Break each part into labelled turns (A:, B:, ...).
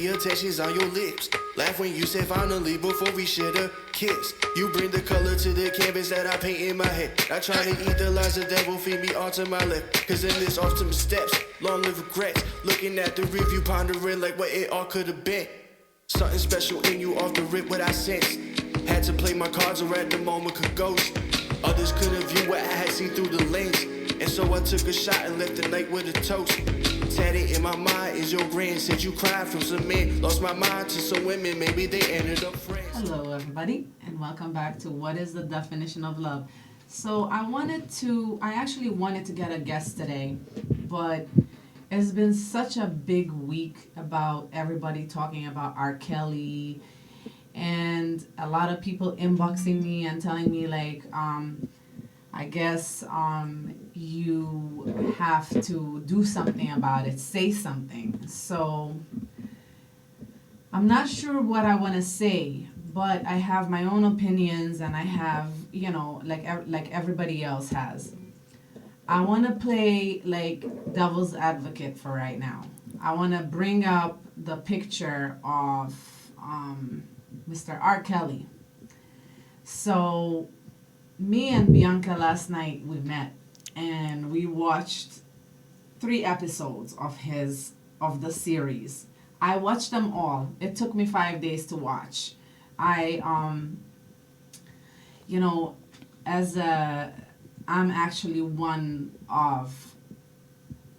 A: Attentions on your lips. Laugh when you say finally before we share a kiss. You bring the color to the canvas that I paint in my head. I try to eat the lies the devil feed me all to my left. Cause in this often steps, long live regrets. Looking at the review, pondering like what it all could have been. Something special in you off the rip, what I sensed. Had to play my cards or at the moment could ghost. Others couldn't view what I had seen through the lens. And so I took a shot and left the night with a toast. Had it in my mind is your grand. Said you cried from some men. Lost my mind to some women. Maybe they ended up friends.
B: Hello everybody and welcome back to What is the Definition of Love. So I actually wanted to get a guest today, but it's been such a big week about everybody talking about R.Kelly and a lot of people inboxing me and telling me like I guess you have to do something about it, say something. So I'm not sure what I want to say, but I have my own opinions and I have, like everybody else has. I want to play like devil's advocate for right now. I want to bring up the picture of Mr. R. Kelly. So me and Bianca last night, we met and we watched 3 episodes of the series. I watched them all. It took me 5 days to watch. I'm actually one of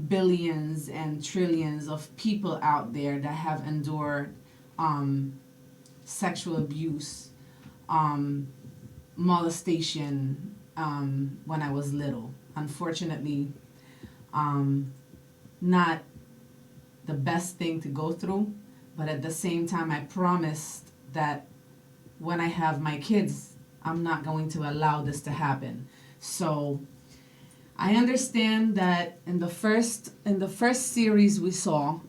B: billions and trillions of people out there that have endured sexual abuse, molestation when I was little. Unfortunately, not the best thing to go through, but at the same time I promised that when I have my kids, I'm not going to allow this to happen. So I understand that in the first series we saw,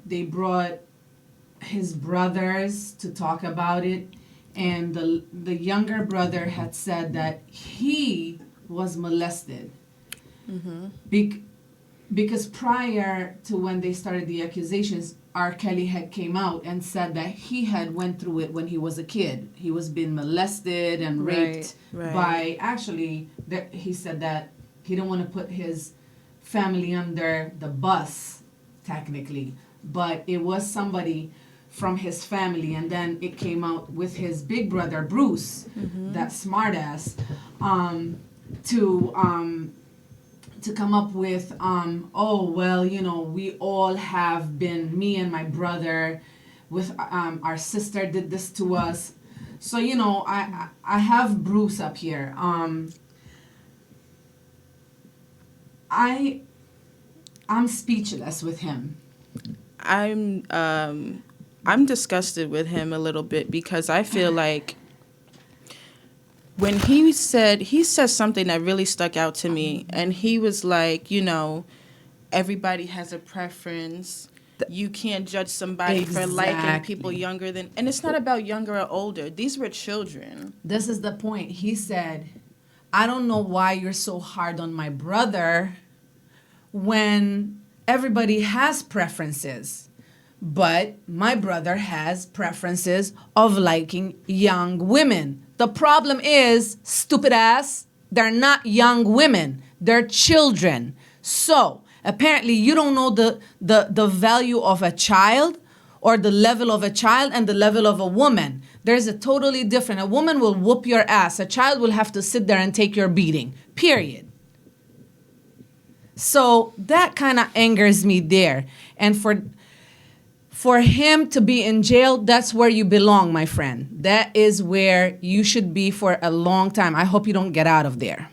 B: they brought his brothers to talk about it, and the younger brother had said that he was molested. Because prior to when they started the accusations, R. Kelly had came out and said that he had went through it when he was a kid. He was being molested and raped by, actually, he said that he didn't want to put his family under the bus, technically, but it was somebody from his family, and then it came out with his big brother, Bruce, that smartass, to to come up with, oh, well, we all have been, me and my brother, with our sister did this to us. So, I have Bruce up here. I'm speechless with him.
C: I'm disgusted with him a little bit because I feel like when he said something that really stuck out to me, and he was like, everybody has a preference. You can't judge somebody for liking people younger than, and it's not about younger or older. These were children.
B: This is the point. He said, I don't know why you're so hard on my brother when everybody has preferences. But my brother has preferences of liking young women. The problem is, stupid ass, they're not young women. They're children. So apparently you don't know the value of a child, or the level of a child and the level of a woman. There's a totally different. A woman will whoop your ass. A child will have to sit there and take your beating. Period. So that kind of angers me there. And for him to be in jail, that's where you belong, my friend. That is where you should be for a long time. I hope you don't get out of there.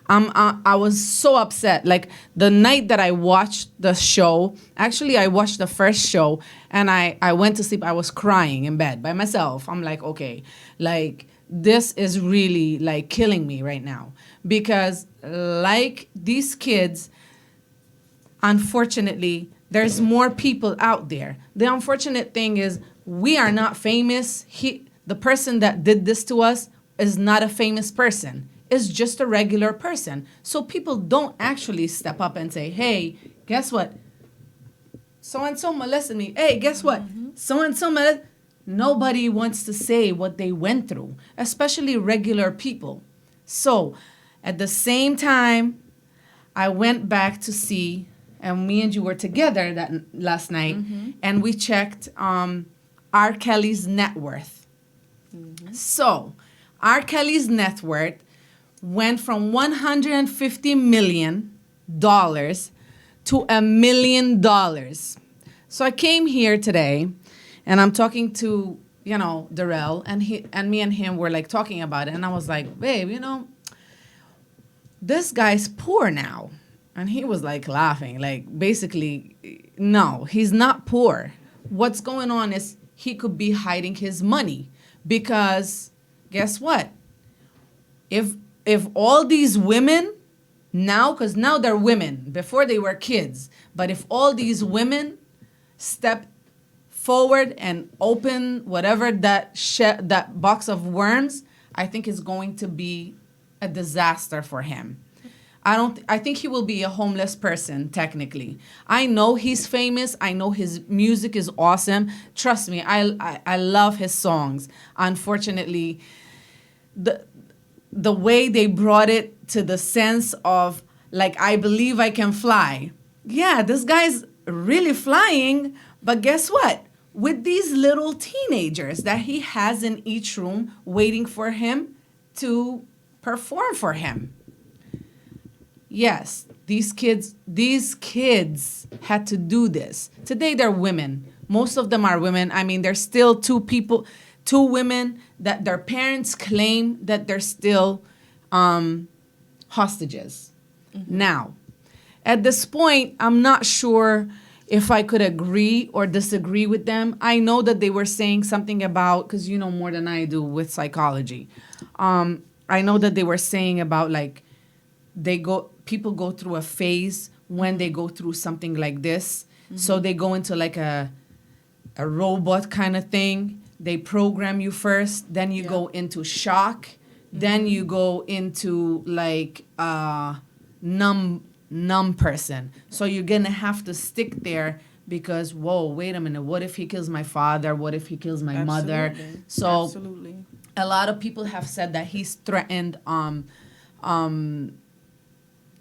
B: I was so upset. Like the night that I watched the show, actually I watched the first show and I went to sleep. I was crying in bed by myself. I'm like, okay, like this is really like killing me right now. Because like these kids, unfortunately, there's more people out there. The unfortunate thing is we are not famous. The person that did this to us is not a famous person. It's just a regular person. So people don't actually step up and say, hey, guess what? So-and-so molested me. Hey, guess what? So-and-so molested. Nobody wants to say what they went through, especially regular people. So at the same time, I went back to see, and me and you were together that last night, and we checked R. Kelly's net worth. So R. Kelly's net worth went from $150 million to $1 million. So I came here today, and I'm talking to, Darrell, and me and him were like talking about it, and I was like, babe, this guy's poor now. And he was like laughing, like basically, no, he's not poor. What's going on is he could be hiding his money, because guess what? If all these women now, because now they're women, before they were kids, but if all these women step forward and open whatever that box of worms, I think is going to be a disaster for him. I think he will be a homeless person, technically. I know he's famous. I know his music is awesome. Trust me, I love his songs. Unfortunately, the way they brought it to the sense of, like, I believe I can fly. Yeah, this guy's really flying, but guess what? With these little teenagers that he has in each room waiting for him to perform for him. Yes, these kids had to do this. Today they're women. Most of them are women. I mean, there's still two women that their parents claim that they're still hostages. Now, at this point, I'm not sure if I could agree or disagree with them. I know that they were saying something about, because you know more than I do with psychology. I know that they were saying about, like, people go through a phase when they go through something like this. So they go into like a robot kind of thing. They program you first, then you go into shock, then you go into like numb person. So you're gonna have to stick there because, whoa, wait a minute, what if he kills my father? What if he kills my mother? So a lot of people have said that he's threatened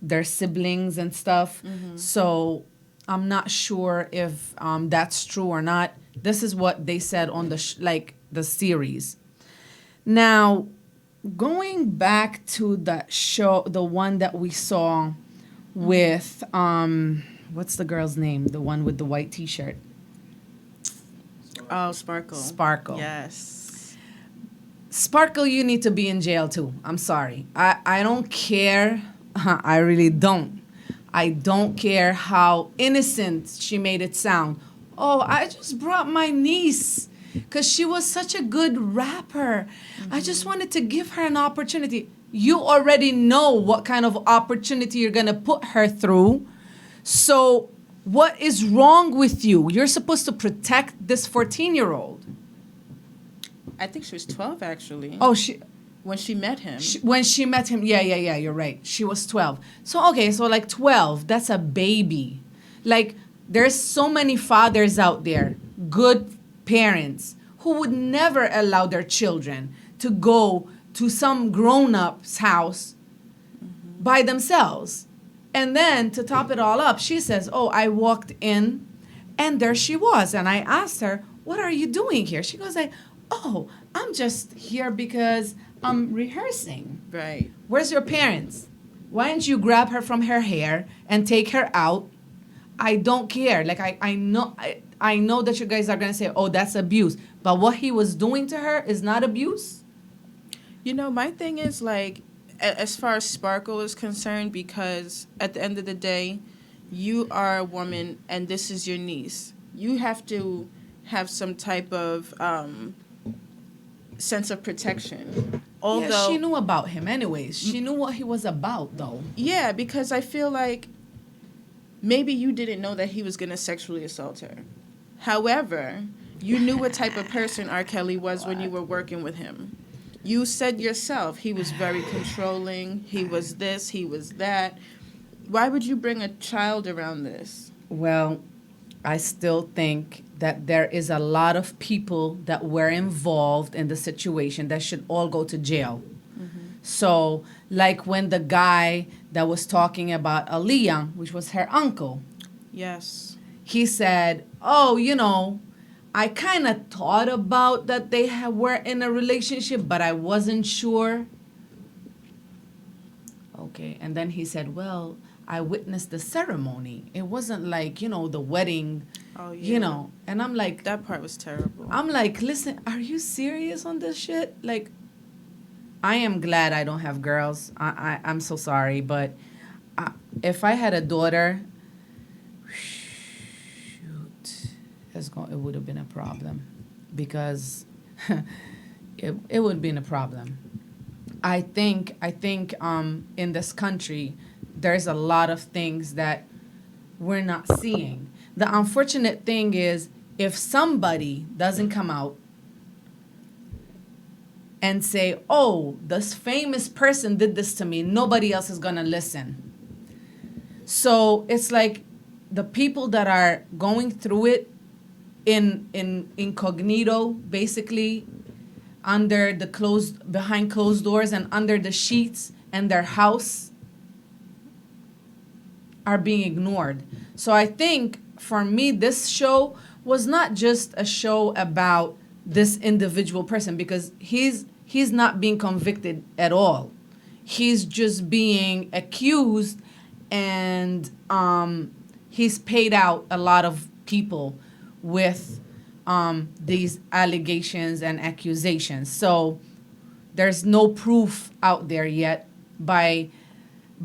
B: their siblings and stuff. So I'm not sure if that's true or not. This is what they said on the series. Now, going back to the show, the one that we saw with what's the girl's name? The one with the white T-shirt.
C: Oh, Sparkle.
B: Sparkle.
C: Yes.
B: Sparkle, you need to be in jail too. I'm sorry. I don't care. I really don't. I don't care how innocent she made it sound. Oh, I just brought my niece because she was such a good rapper. I just wanted to give her an opportunity. You already know what kind of opportunity you're going to put her through. So what is wrong with you? You're supposed to protect this 14-year-old.
C: I think she was 12 actually.
B: Oh,
C: when she met him.
B: When she met him, yeah, you're right. She was 12. So, okay, so like 12, that's a baby. Like, there's so many fathers out there, good parents, who would never allow their children to go to some grown-up's house by themselves. And then, to top it all up, she says, oh, I walked in, and there she was. And I asked her, what are you doing here? She goes like, oh, I'm just here because I'm rehearsing.
C: Right.
B: Where's your parents? Why don't you grab her from her hair and take her out? I don't care. Like, I know that you guys are going to say, oh, that's abuse. But what he was doing to her is not abuse?
C: You know, my thing is, like, as far as Sparkle is concerned, because at the end of the day, you are a woman and this is your niece. You have to have some type of sense of protection. Although,
B: yeah, she knew about him anyways. She knew what he was about, though.
C: Yeah, because I feel like maybe you didn't know that he was going to sexually assault her. However, you knew what type of person R. Kelly was when you were working with him. You said yourself he was very controlling. He was this, he was that. Why would you bring a child around this?
B: Well, I still think that there is a lot of people that were involved in the situation that should all go to jail. Mm-hmm. So, like when the guy that was talking about Aaliyah, which was her uncle.
C: Yes.
B: He said, oh, you know, I kind of thought about that they were in a relationship, but I wasn't sure. Okay, and then he said, well, I witnessed the ceremony. It wasn't like, you know, the wedding, you know. And I'm like...
C: That part was terrible.
B: I'm like, listen, are you serious on this shit? Like, I am glad I don't have girls. I'm so sorry. But if I had a daughter, shoot, it would have been a problem. Because it would have been a problem. I think in this country, there's a lot of things that we're not seeing. The unfortunate thing is, if somebody doesn't come out and say, oh, this famous person did this to me, nobody else is going to listen. So it's like the people that are going through it in incognito, basically, behind closed doors and under the sheets and their house, are being ignored. So I think for me, this show was not just a show about this individual person, because he's not being convicted at all. He's just being accused, and he's paid out a lot of people with these allegations and accusations. So there's no proof out there yet by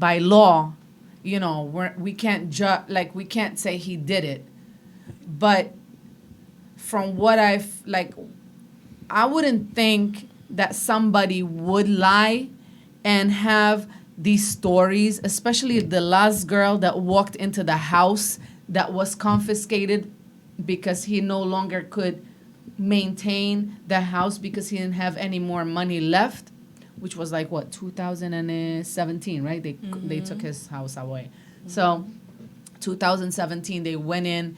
B: law. You know, we can't we can't say he did it. But from what I wouldn't think that somebody would lie and have these stories, especially the last girl that walked into the house that was confiscated because he no longer could maintain the house because he didn't have any more money left, which was like, what, 2017, right? They took his house away. Mm-hmm. So 2017, they went in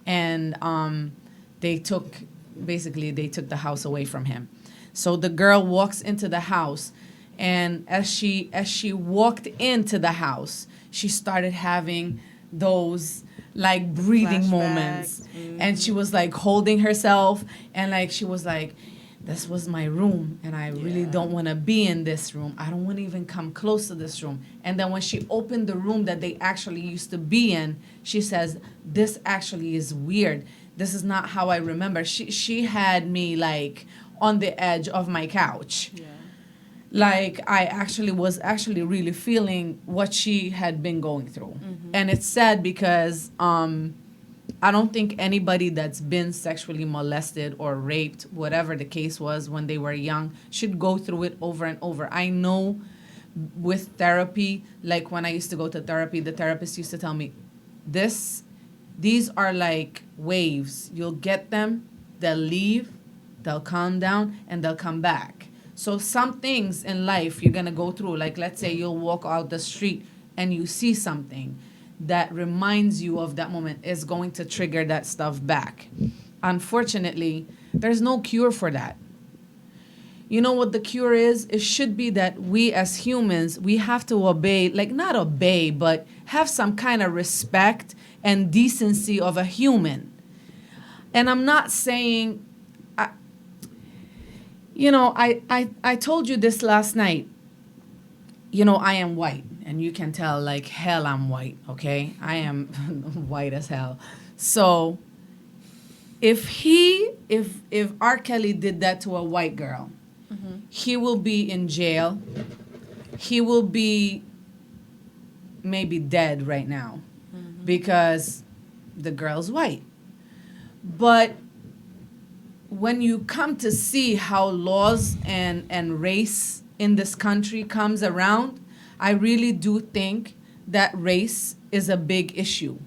B: and they took the house away from him. So the girl walks into the house, and as she walked into the house, she started having those like breathing
C: flashbacks.
B: moments.
C: Mm-hmm.
B: And she was like holding herself, and like she was like, this was my room, and I really don't want to be in this room. I don't want to even come close to this room. And then when she opened the room that they actually used to be in, she says, this actually is weird. This is not how I remember. She had me like on the edge of my couch.
C: Yeah.
B: Like I actually was really feeling what she had been going through. And it's sad because I don't think anybody that's been sexually molested or raped, whatever the case was when they were young, should go through it over and over. I know with therapy, like when I used to go to therapy, the therapist used to tell me, these are like waves. You'll get them, they'll leave, they'll calm down, and they'll come back. So some things in life you're gonna go through, like let's say you'll walk out the street and you see something that reminds you of that moment, is going to trigger that stuff back. Unfortunately, there's no cure for that. You know what the cure is? It should be that we as humans, we have to obey, like not obey, but have some kind of respect and decency of a human. And I'm not saying, I told you this last night. I am white, and you can tell like hell I'm white, okay? I am white as hell. So if R. Kelly did that to a white girl, he will be in jail. He will be maybe dead right now because the girl's white. But when you come to see how laws and race in this country comes around, I really do think that race is a big issue.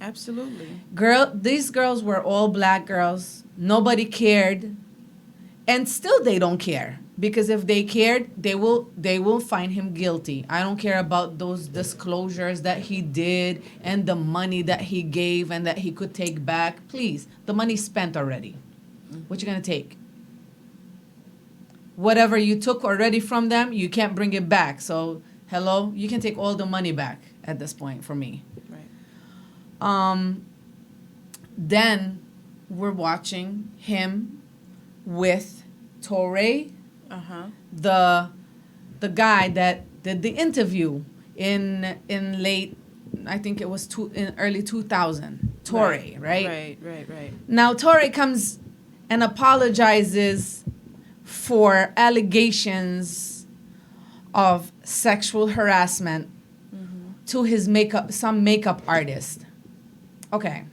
C: Absolutely.
B: These girls were all black girls. Nobody cared. And still they don't care. Because if they cared, they will find him guilty. I don't care about those disclosures that he did and the money that he gave and that he could take back. Please, the money's spent already. What you gonna take? Whatever you took already from them, you can't bring it back. So, hello, you can take all the money back at this point for me.
C: Right.
B: Then we're watching him with Torre, the guy that did the interview in late, I think it was in early 2000. Torre, right?
C: Right.
B: Now Torre comes and apologizes for allegations of sexual harassment to his some makeup artist. Okay.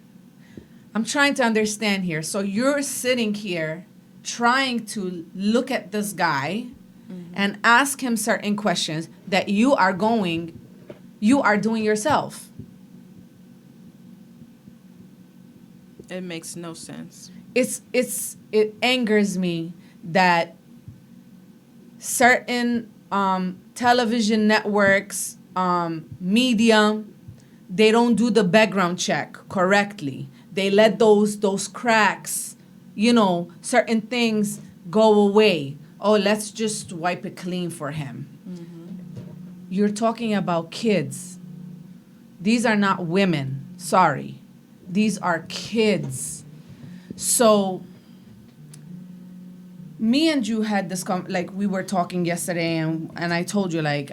B: I'm trying to understand here. So you're sitting here trying to look at this guy and ask him certain questions that you are doing yourself.
C: It makes no sense.
B: It angers me that certain television networks, media, they don't do the background check correctly. They let those cracks, certain things go away. Oh, let's just wipe it clean for him. You're talking about kids. These are not women. Sorry. These are kids. So me and you had this, like we were talking yesterday, and I told you, like,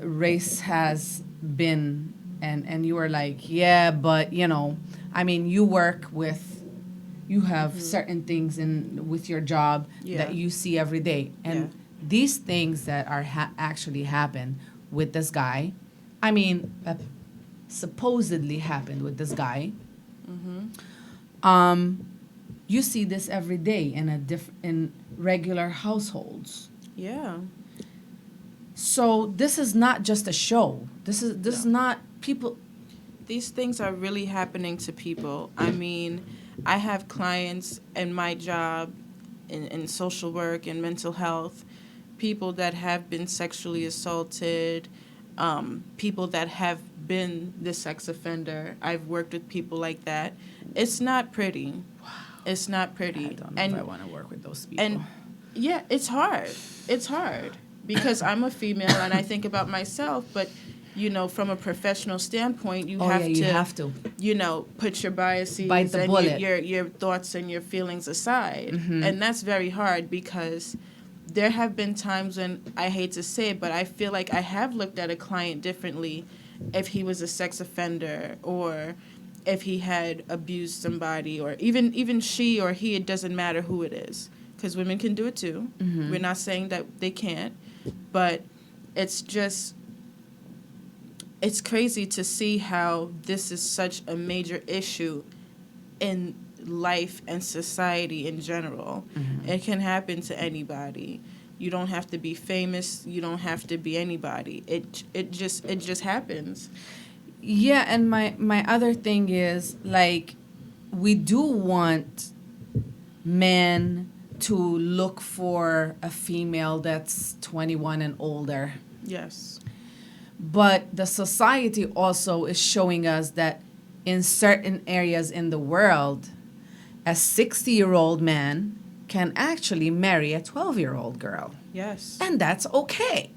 B: race has been, and you were like, yeah, but, I mean, you have certain things with your job that you see every day. And these things that are actually happen with this guy, I mean, supposedly happened with this guy. You see this every day in regular households.
C: Yeah.
B: So this is not just a show. This is not people.
C: These things are really happening to people. I mean, I have clients in my job in social work and mental health, people that have been sexually assaulted, people that have been the sex offender. I've worked with people like that. It's not pretty. Wow. It's not pretty.
B: I don't know if I want to work with those people.
C: And it's hard. It's hard because I'm a female and I think about myself, but from a professional standpoint, you
B: Oh,
C: have
B: yeah,
C: to,
B: you have to.
C: put your biases
B: Bite the
C: and
B: bullet.
C: your thoughts and your feelings aside.
B: Mm-hmm.
C: And that's very hard because there have been times when, I hate to say it, but I feel like I have looked at a client differently if he was a sex offender, or if he had abused somebody, or even she or he, it doesn't matter who it is, because women can do it too.
B: Mm-hmm.
C: We're not saying that they can't, but it's just, it's crazy to see how this is such a major issue in life and society in general.
B: Mm-hmm.
C: It can happen to anybody. You don't have to be famous. You don't have to be anybody. It just happens.
B: Yeah, and my other thing is, like, we do want men to look for a female that's 21 and older.
C: Yes.
B: But the society also is showing us that in certain areas in the world, a 60-year-old man can actually marry a 12-year-old girl.
C: Yes.
B: And that's okay.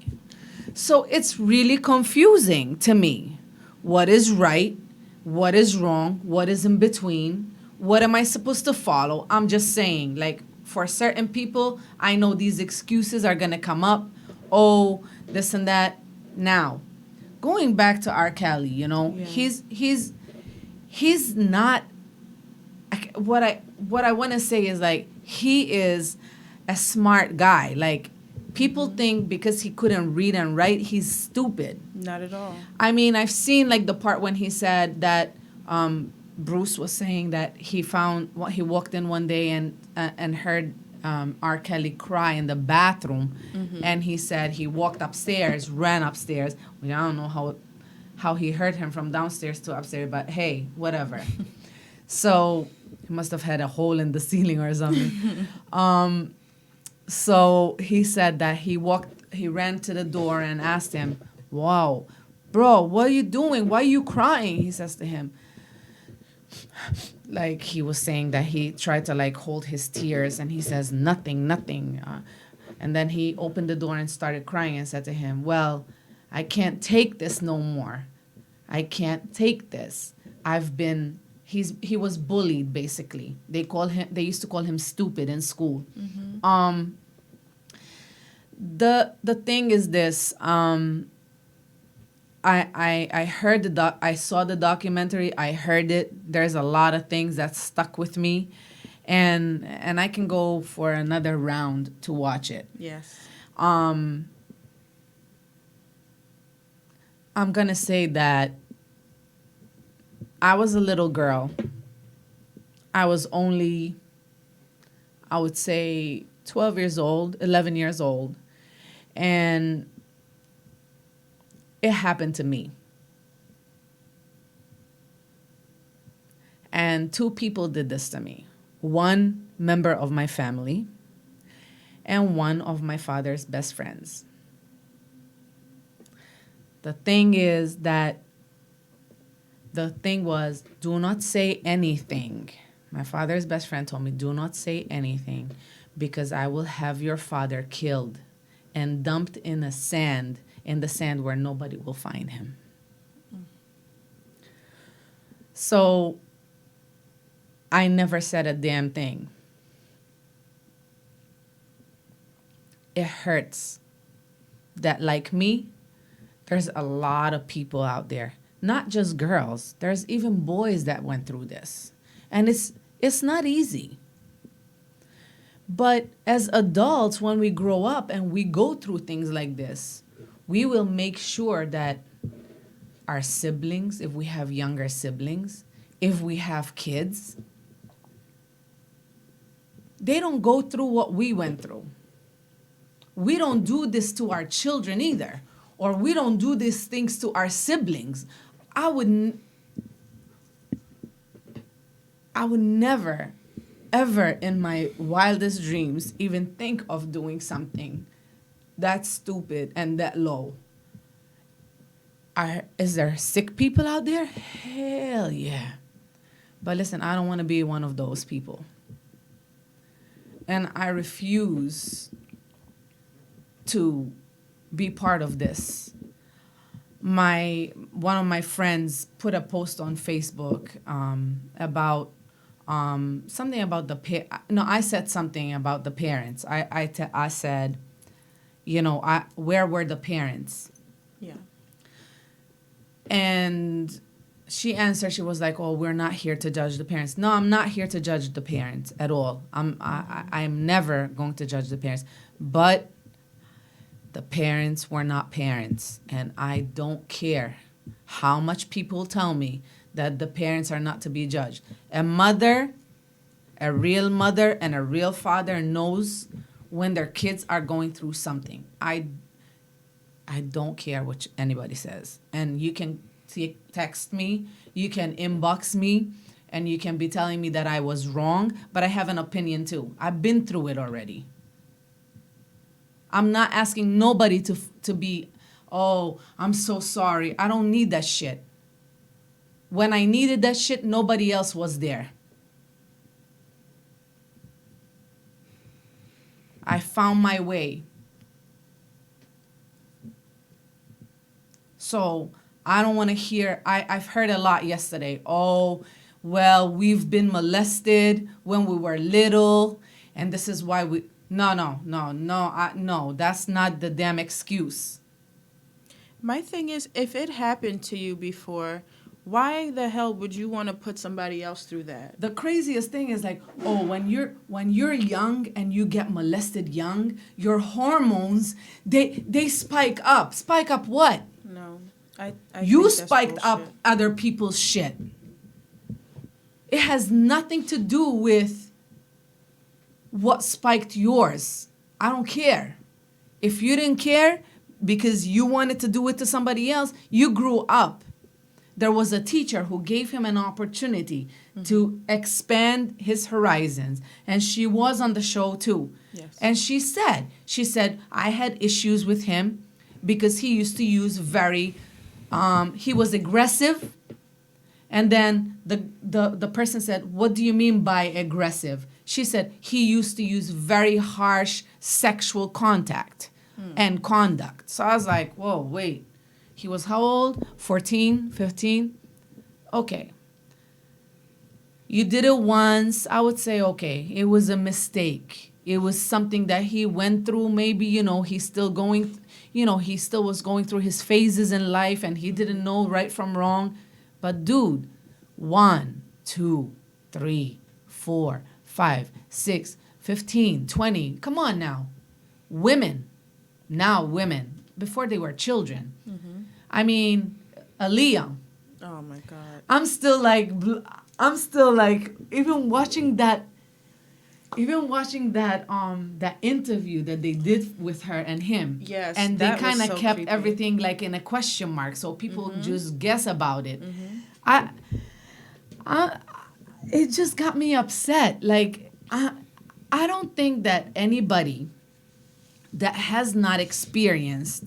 B: So it's really confusing to me. What is right? What is wrong? What is in between? What am I supposed to follow? I'm just saying, like, for certain people, I know these excuses are going to come up. Oh, this and that. Now, going back to R. Kelly,
C: Yeah.
B: he's not, what I want to say is, like, he is a smart guy. Like, people think because he couldn't read and write, he's stupid.
C: Not at all.
B: I mean, I've seen, like, the part when he said that Bruce was saying that he walked in one day and heard R. Kelly cry in the bathroom, and he said he walked upstairs, ran upstairs. I don't know how he heard him from downstairs to upstairs, but hey, whatever. So he must have had a hole in the ceiling or something. So he said that he ran to the door and asked him, "Wow, bro, what are you doing? Why are you crying?" He says to him, like, he was saying that he tried to, like, hold his tears, and he says, nothing. And then he opened the door and started crying and said to him, "Well, I can't take this no more. I can't take this. He was bullied, basically. They used to call him stupid in school." The thing is this, I heard I saw the documentary, I heard it. There's a lot of things that stuck with me, and I can go for another round to watch it.
C: Yes.
B: I'm gonna say that I was a little girl. I was only, I would say, 12 years old, 11 years old. And it happened to me. And two people did this to me. One member of my family and one of my father's best friends. The thing was, do not say anything. My father's best friend told me, do not say anything, because I will have your father killed and dumped in the sand where nobody will find him. So I never said a damn thing. It hurts that, like me, there's a lot of people out there, not just girls. There's even boys that went through this. And it's not easy. But as adults, when we grow up and we go through things like this, we will make sure that our siblings, if we have younger siblings, if we have kids, they don't go through what we went through. We don't do this to our children either, or we don't do these things to our siblings. I would never, ever in my wildest dreams even think of doing something that stupid and that low. Is there sick people out there? Hell yeah. But listen, I don't want to be one of those people. And I refuse to be part of this. one of my friends put a post on Facebook about something about I said something about the parents. I said, where were the parents?
C: Yeah.
B: And she answered, she was like, oh, we're not here to judge the parents. No, I'm not here to judge the parents at all. I'm never going to judge the parents. But the parents were not parents. And I don't care how much people tell me that the parents are not to be judged. A real mother and a real father knows when their kids are going through something. I don't care what anybody says. And you can text me, you can inbox me, and you can be telling me that I was wrong, but I have an opinion too. I've been through it already. I'm not asking nobody to be, oh, I'm so sorry. I don't need that shit. When I needed that shit, nobody else was there. I found my way. So I don't want to hear, I've heard a lot yesterday. Oh, well, we've been molested when we were little, and this is why we... No, that's not the damn excuse.
C: My thing is, if it happened to you before, why the hell would you want to put somebody else through that?
B: The craziest thing is like, oh, when you're young and you get molested young, your hormones, they spike up. Spike up what?
C: No. I
B: You
C: think that's
B: spiked up
C: bullshit.
B: other people's shit. It has nothing to do with what spiked yours. I don't care. If you didn't care because you wanted to do it to somebody else, you grew up. There was a teacher who gave him an opportunity to expand his horizons. And she was on the show too.
C: Yes.
B: And she said, I had issues with him because he used to use he was aggressive. And then the person said, what do you mean by aggressive? She said, he used to use very harsh sexual contact and conduct. So I was like, whoa, wait. He was how old? 14, 15? Okay. You did it once. I would say, okay, it was a mistake. It was something that he went through. Maybe, he's still going, he still was going through his phases in life and he didn't know right from wrong. But dude, 1, 2, 3, 4, 5, 6, 15, 20. Come on now. Women. Before they were children. Mm-hmm. I mean, Aaliyah.
C: Oh my God.
B: I'm still like, even watching that that interview that they did with her and him.
C: Yes,
B: and they
C: that was
B: kind of
C: so
B: kept
C: creepy.
B: everything like in a question mark, so people just guess about it. I it just got me upset. Like I don't think that anybody that has not experienced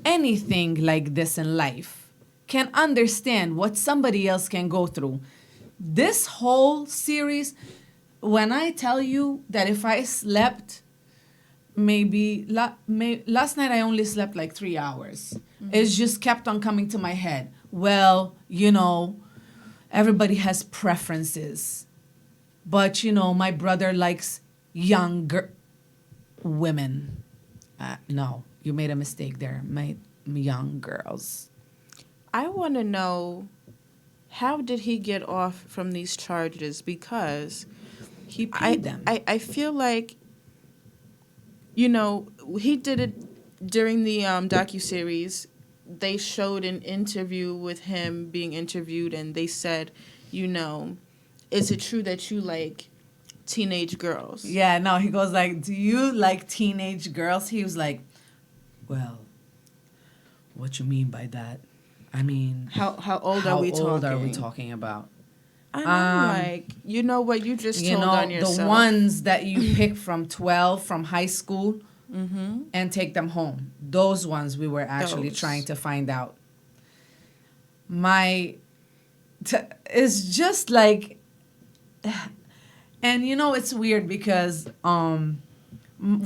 B: anything like this in life can understand what somebody else can go through. This whole series, when I tell you that if I slept, last night I only slept like 3 hours. It just kept on coming to my head. Well, everybody has preferences. But, my brother likes younger women. No, you made a mistake there. My young girls.
C: I want to know, how did he get off from these charges? Because
B: He paid them.
C: I feel like, he did it during the docuseries. They showed an interview with him being interviewed, and they said, is it true that you like teenage girls?
B: Yeah, no, he goes like, do you like teenage girls? He was like, well, what you mean by that? I mean,
C: How old are we talking?
B: How old are we talking about?
C: I'm what you just told on yourself.
B: The ones that you pick from 12 from high school and take them home. Those ones we were actually trying to find out. It's just like, and it's weird because when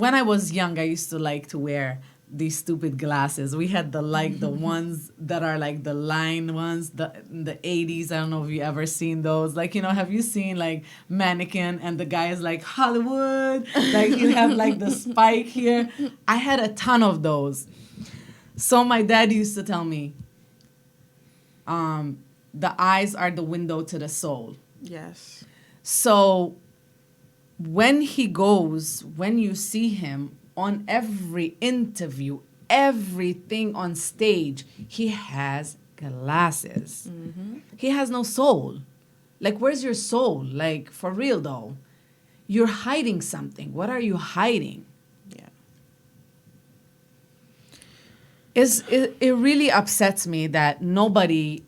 B: I was young, I used to like to wear these stupid glasses. We had the ones that are like the line ones, the 80s. I don't know if you ever seen those. Like, have you seen like Mannequin and the guy is like Hollywood? Like you have like the spike here. I had a ton of those. So my dad used to tell me, the eyes are the window to the soul.
C: Yes.
B: So when you see him on every interview, everything on stage, he has glasses. Mm-hmm. He has no soul. Like, where's your soul? Like, for real though. You're hiding something. What are you hiding?
C: Yeah.
B: It really upsets me that nobody's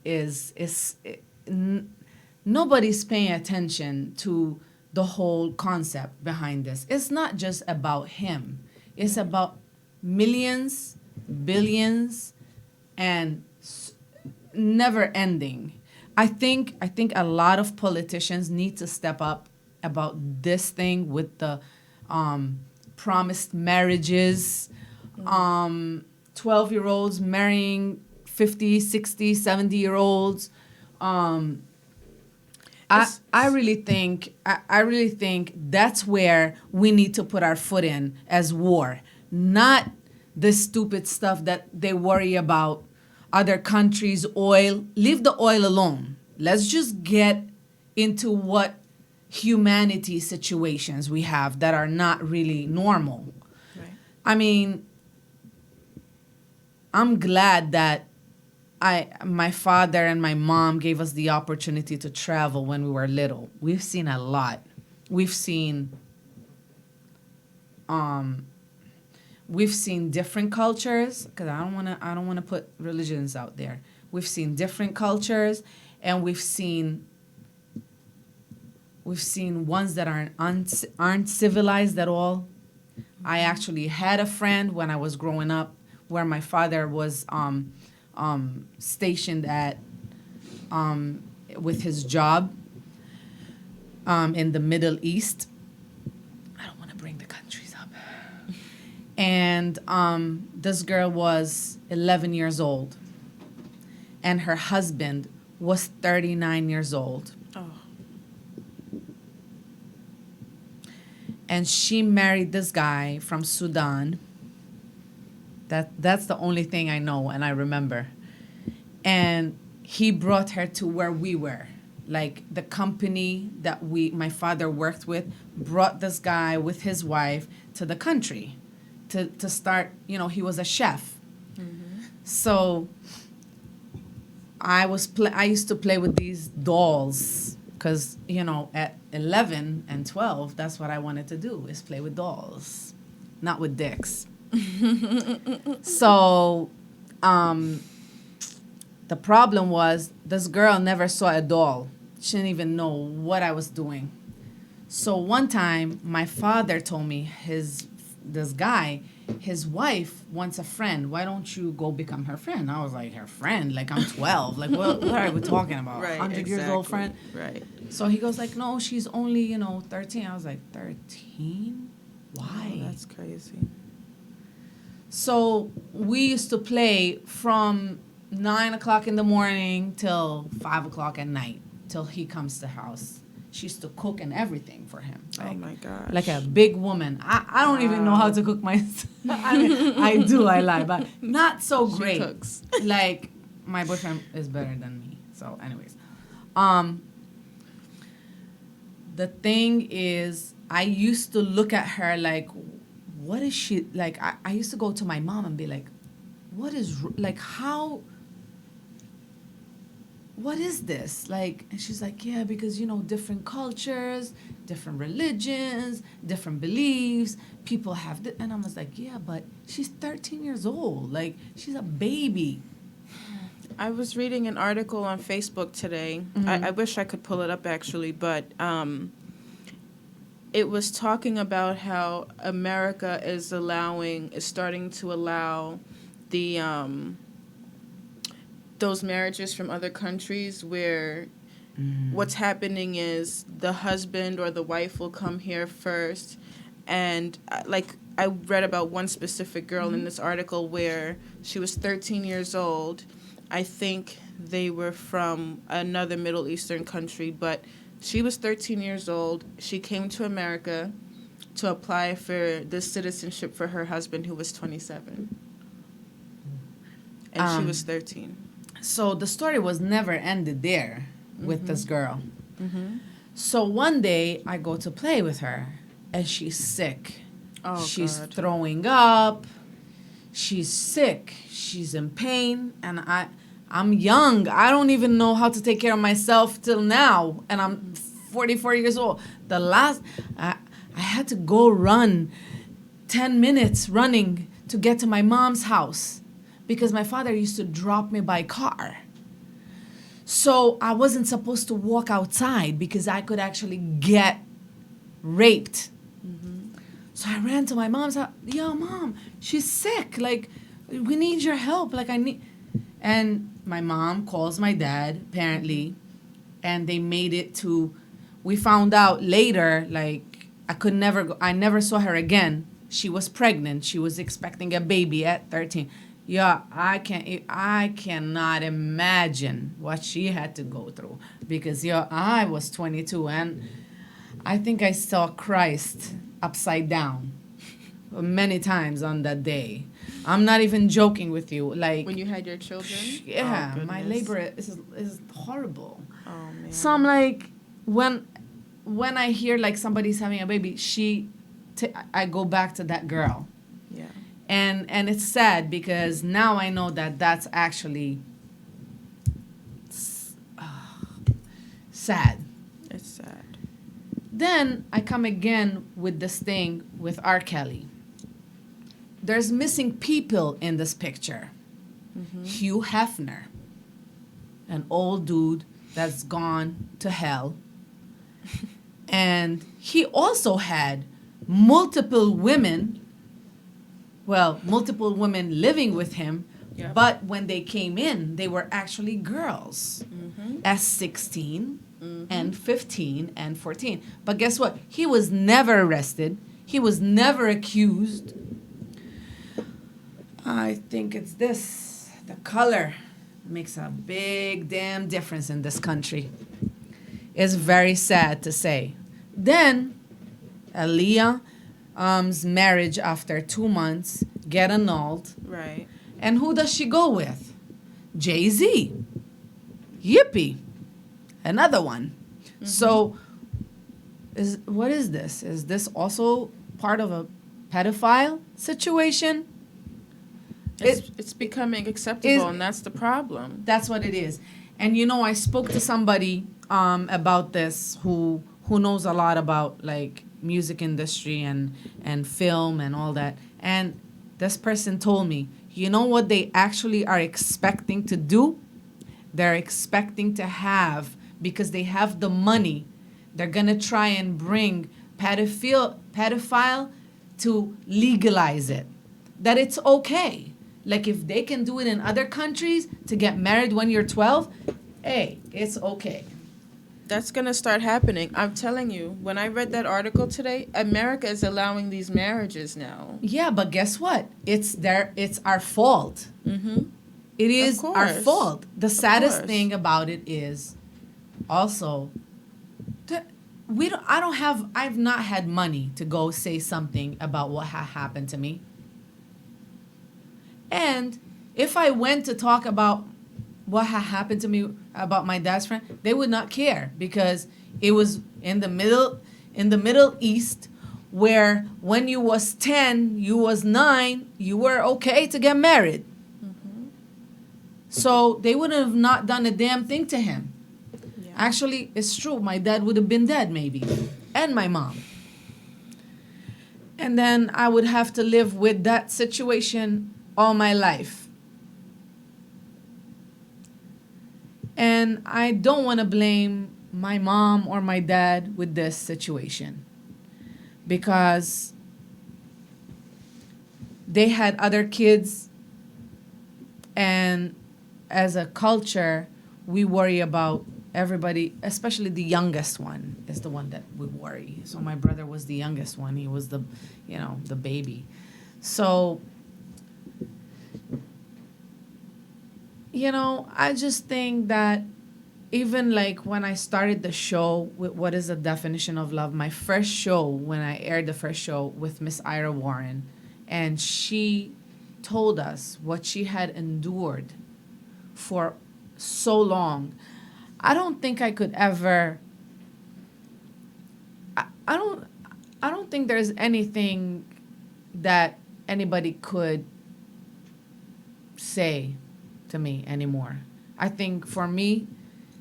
B: paying attention to the whole concept behind this. It's not just about him. It's about millions, billions, and never ending. I think a lot of politicians need to step up about this thing with the promised marriages, 12-year-olds marrying 50, 60, 70-year-olds. I really think that's where we need to put our foot in as war, not the stupid stuff that they worry about, other countries' oil. Leave the oil alone. Let's just get into what humanity situations we have that are not really normal.
C: Right.
B: I mean, I'm glad that my father and my mom gave us the opportunity to travel when we were little. We've seen a lot. We've seen different cultures, because I don't wanna put religions out there. We've seen different cultures, and we've seen ones that aren't civilized at all. I actually had a friend when I was growing up where my father was stationed at with his job in the Middle East. I don't want to bring the countries up. And this girl was 11 years old, and her husband was 39 years old.
C: Oh.
B: And she married this guy from Sudan. That's the only thing I know and I remember. And he brought her to where we were. Like, the company that my father worked with brought this guy with his wife to the country to start, he was a chef. Mm-hmm. So I used to play with these dolls because, at 11 and 12, that's what I wanted to do, is play with dolls, not with dicks. So the problem was this girl never saw a doll. She didn't even know what I was doing. So one time, my father told me this guy, his wife wants a friend. Why don't you go become her friend? I was like, her friend? Like, I'm 12. Like, what are we talking about?
C: Right,
B: 100 years old friend?
C: Right.
B: So he goes like, no, she's only, 13. I was like, 13? Why?
C: Oh, that's crazy.
B: So we used to play from 9 o'clock in the morning till 5 o'clock at night, till he comes to the house. She used to cook and everything for him.
C: Oh my gosh.
B: Like a big woman. I don't even know how to cook myself. I mean, I do, I lie, but not so great.
C: She cooks.
B: Like, my boyfriend is better than me. So anyways. The thing is, I used to look at her like, what is she, like, I used to go to my mom and be like, what is this? Like, and she's like, yeah, because, different cultures, different religions, different beliefs, people have this. And I was like, yeah, but she's 13 years old. Like, she's a baby.
C: I was reading an article on Facebook today. Mm-hmm. I wish I could pull it up, actually, but it was talking about how America is starting to allow the those marriages from other countries where what's happening is the husband or the wife will come here first, and I read about one specific girl in this article where she was 13 years old. I think they were from another Middle Eastern country, but she was 13 years old. She came to America to apply for this citizenship for her husband, who was 27. And she was 13.
B: So the story was never ended there with this girl. So one day I go to play with her and she's sick.
C: Oh,
B: She's
C: God.
B: throwing up. She's sick. She's in pain. And I'm young. I don't even know how to take care of myself till now. And I'm 44 years old. I had to go run 10 minutes running to get to my mom's house because my father used to drop me by car. So I wasn't supposed to walk outside because I could actually get raped. So I ran to my mom's house. Yo, Mom, she's sick. Like, we need your help. Like, And my mom calls my dad, apparently, and they made it to... We found out later, like, I never saw her again. She was pregnant. She was expecting a baby at 13. Yeah, I cannot imagine what she had to go through. Because, I was 22, and I think I saw Christ upside down many times on that day. I'm not even joking with you. Like,
C: When you had your children?
B: yeah,
C: Oh,
B: my
C: goodness.
B: labor is horrible.
C: Oh, man.
B: So I'm like, when I hear like somebody's having a baby, I go back to that girl.
C: Yeah.
B: And it's sad because now I know that that's actually sad.
C: It's sad.
B: Then I come again with this thing with R. Kelly. There's missing people in this picture. Hugh Hefner, an old dude that's gone to hell. And he also had multiple women living with him.
C: Yep.
B: But when they came in, they were actually girls as 16 and 15 and 14. But guess what? He was never arrested. He was never accused. I think it's this. The color makes a big damn difference in this country. It's very sad to say. Then, Aaliyah's marriage after 2 months get annulled.
C: Right.
B: And who does she go with? Jay-Z. Yippee. Another one. So, what is this? Is this also part of a pedophile situation?
C: It's becoming acceptable, and that's the problem.
B: That's what it is. And I spoke to somebody about this who knows a lot about like music industry and film and all that. And this person told me, you know what they actually are expecting to do? They're expecting to have, because they have the money, they're going to try and bring pedophile to legalize it. That it's okay. Like if they can do it in other countries to get married when you're 12, hey, it's okay.
C: That's going to start happening. I'm telling you, when I read that article today, America is allowing these marriages now.
B: Yeah, but guess what? It's our fault.
C: Mm-hmm.
B: It is our
C: course.
B: fault. The saddest
C: course.
B: thing about it is also that I've not had money to go say something about what happened to me. And if I went to talk about what happened to me about my dad's friend, they would not care because it was in the Middle East, where when you was 10, you was 9, you were okay to get married. So they would have not done a damn thing to him.
C: Yeah.
B: Actually, it's true. My dad would have been dead maybe, and my mom. And then I would have to live with that situation all my life. And I don't want to blame my mom or my dad with this situation, because they had other kids, and as a culture, we worry about everybody, especially the youngest one, is the one that would worry. So my brother was the youngest one. He was the, the baby. So, I just think that even like when I started the show with What is the Definition of Love, my first show, when I aired the first show with Miss Ira Warren, and she told us what she had endured for so long. I don't think I could ever. I don't think there's anything that anybody could say to me anymore. I think for me,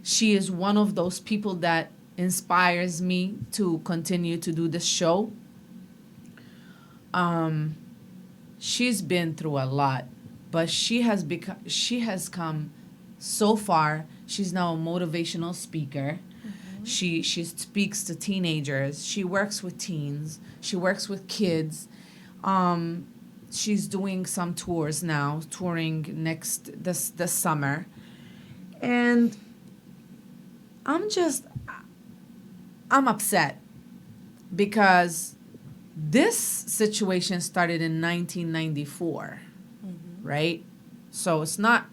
B: she is one of those people that inspires me to continue to do this show. She's been through a lot, but she has come so far. She's now a motivational speaker. She speaks to teenagers. She works with teens. She works with kids. She's doing some tours now, touring this summer. And I'm upset because this situation started in 1994, right? So it's not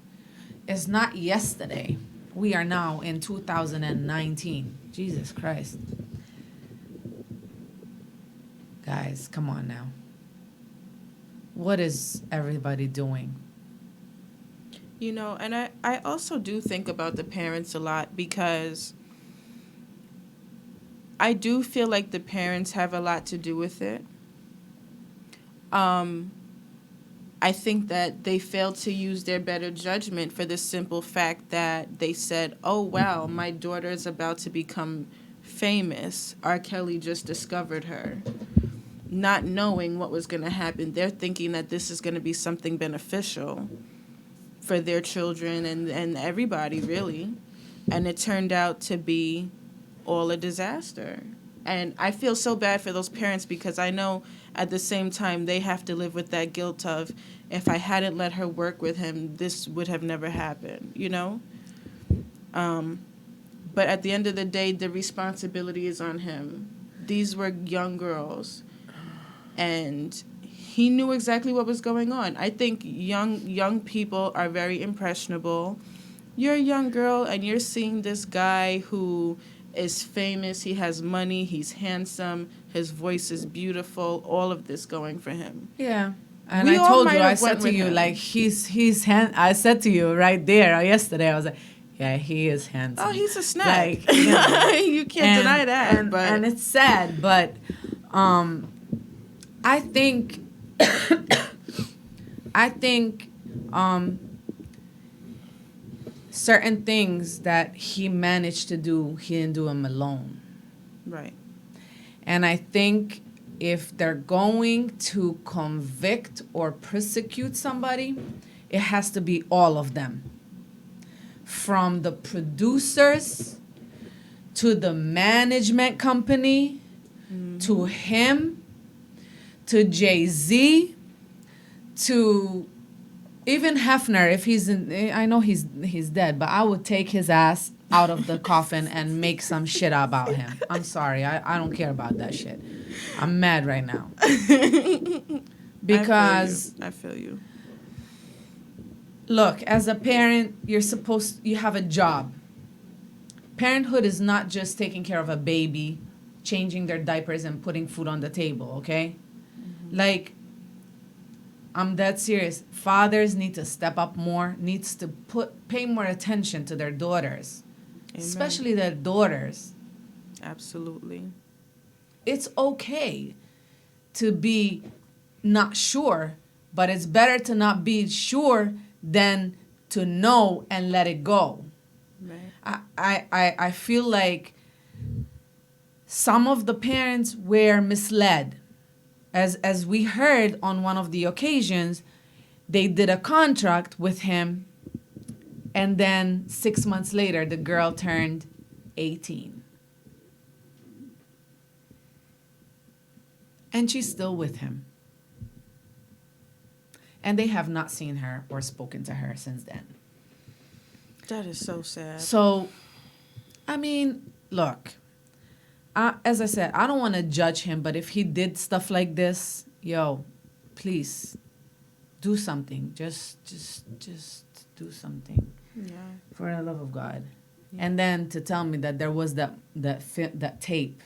B: yesterday. We are now in 2019. Jesus Christ. Guys, come on now. What is everybody doing?
C: And I also do think about the parents a lot, because I do feel like the parents have a lot to do with it. I think that they failed to use their better judgment for the simple fact that they said, oh, wow, my daughter is about to become famous. R. Kelly just discovered her. Not knowing what was going to happen. They're thinking that this is going to be something beneficial for their children and everybody, really. And it turned out to be all a disaster. And I feel so bad for those parents, because I know at the same time they have to live with that guilt of, if I hadn't let her work with him, this would have never happened, But at the end of the day, the responsibility is on him. These were young girls. And he knew exactly what was going on. I think young people are very impressionable. You're a young girl and you're seeing this guy who is famous, he has money, he's handsome, his voice is beautiful, all of this going for him.
B: Yeah. And I told you, I said to you,
C: him.
B: like, I said to you right there yesterday, I was like, yeah, he is handsome.
C: Oh, he's a snack.
B: Like,
C: you can't deny that.
B: And it's sad, but I think certain things that he managed to do, he didn't do them alone.
C: Right.
B: And I think if they're going to convict or prosecute somebody, it has to be all of them. From the producers to the management company, to him, to Jay-Z, to even Hefner, if he's in, I know he's dead, but I would take his ass out of the coffin and make some shit about him. I'm sorry, I don't care about that shit. I'm mad right now. Because
C: I feel you.
B: Look, as a parent, you have a job. Parenthood is not just taking care of a baby, changing their diapers and putting food on the table, okay? Like, I'm dead serious. Fathers need to step up more, needs to pay more attention to their daughters. Amen. Especially their daughters.
C: Absolutely.
B: It's okay to be not sure, but it's better to not be sure than to know and let it go. Right. I feel like some of the parents were misled. As we heard on one of the occasions, they did a contract with him, and then 6 months later, the girl turned 18. And she's still with him. And they have not seen her or spoken to her since then.
C: That is so sad.
B: So I mean, look, as I said, I don't want to judge him, but if he did stuff like this, yo, please do something. Just do something
C: Yeah.
B: for the love of God.
C: Yeah.
B: And then to tell me that there was that tape.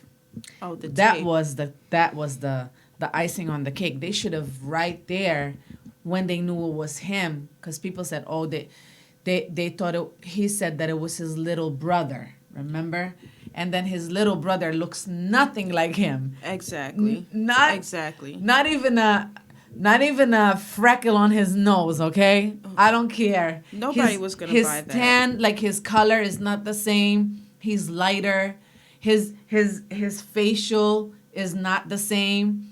C: Oh, the
B: That
C: tape.
B: was the icing on the cake. They should have right there when they knew it was him, because people said, oh, they thought he said that it was his little brother. Remember? And then his little brother looks nothing like him.
C: Exactly.
B: Not
C: exactly.
B: Not even a freckle on his nose. Okay, I don't care.
C: Nobody was gonna buy that.
B: His tan, like his color, is not the same. He's lighter. His facial is not the same.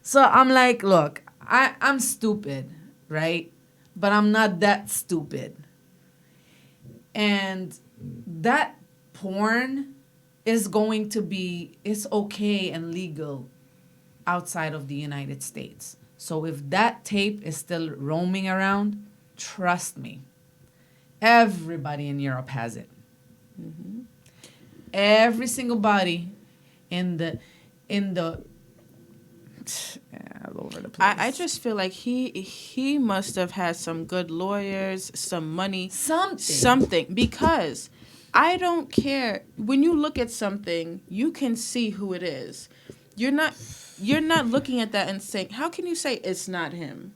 B: So I'm like, look, I'm stupid, right? But I'm not that stupid. And that porn is going to be, it's okay and legal outside of the United States. So if that tape is still roaming around, trust me, everybody in Europe has it.
C: Mm-hmm.
B: Every single body in the all over the place.
C: I just feel like he must have had some good lawyers, some money, something, because I don't care. When you look at something, you can see who it is. You're not looking at that and saying, how can you say it's not him?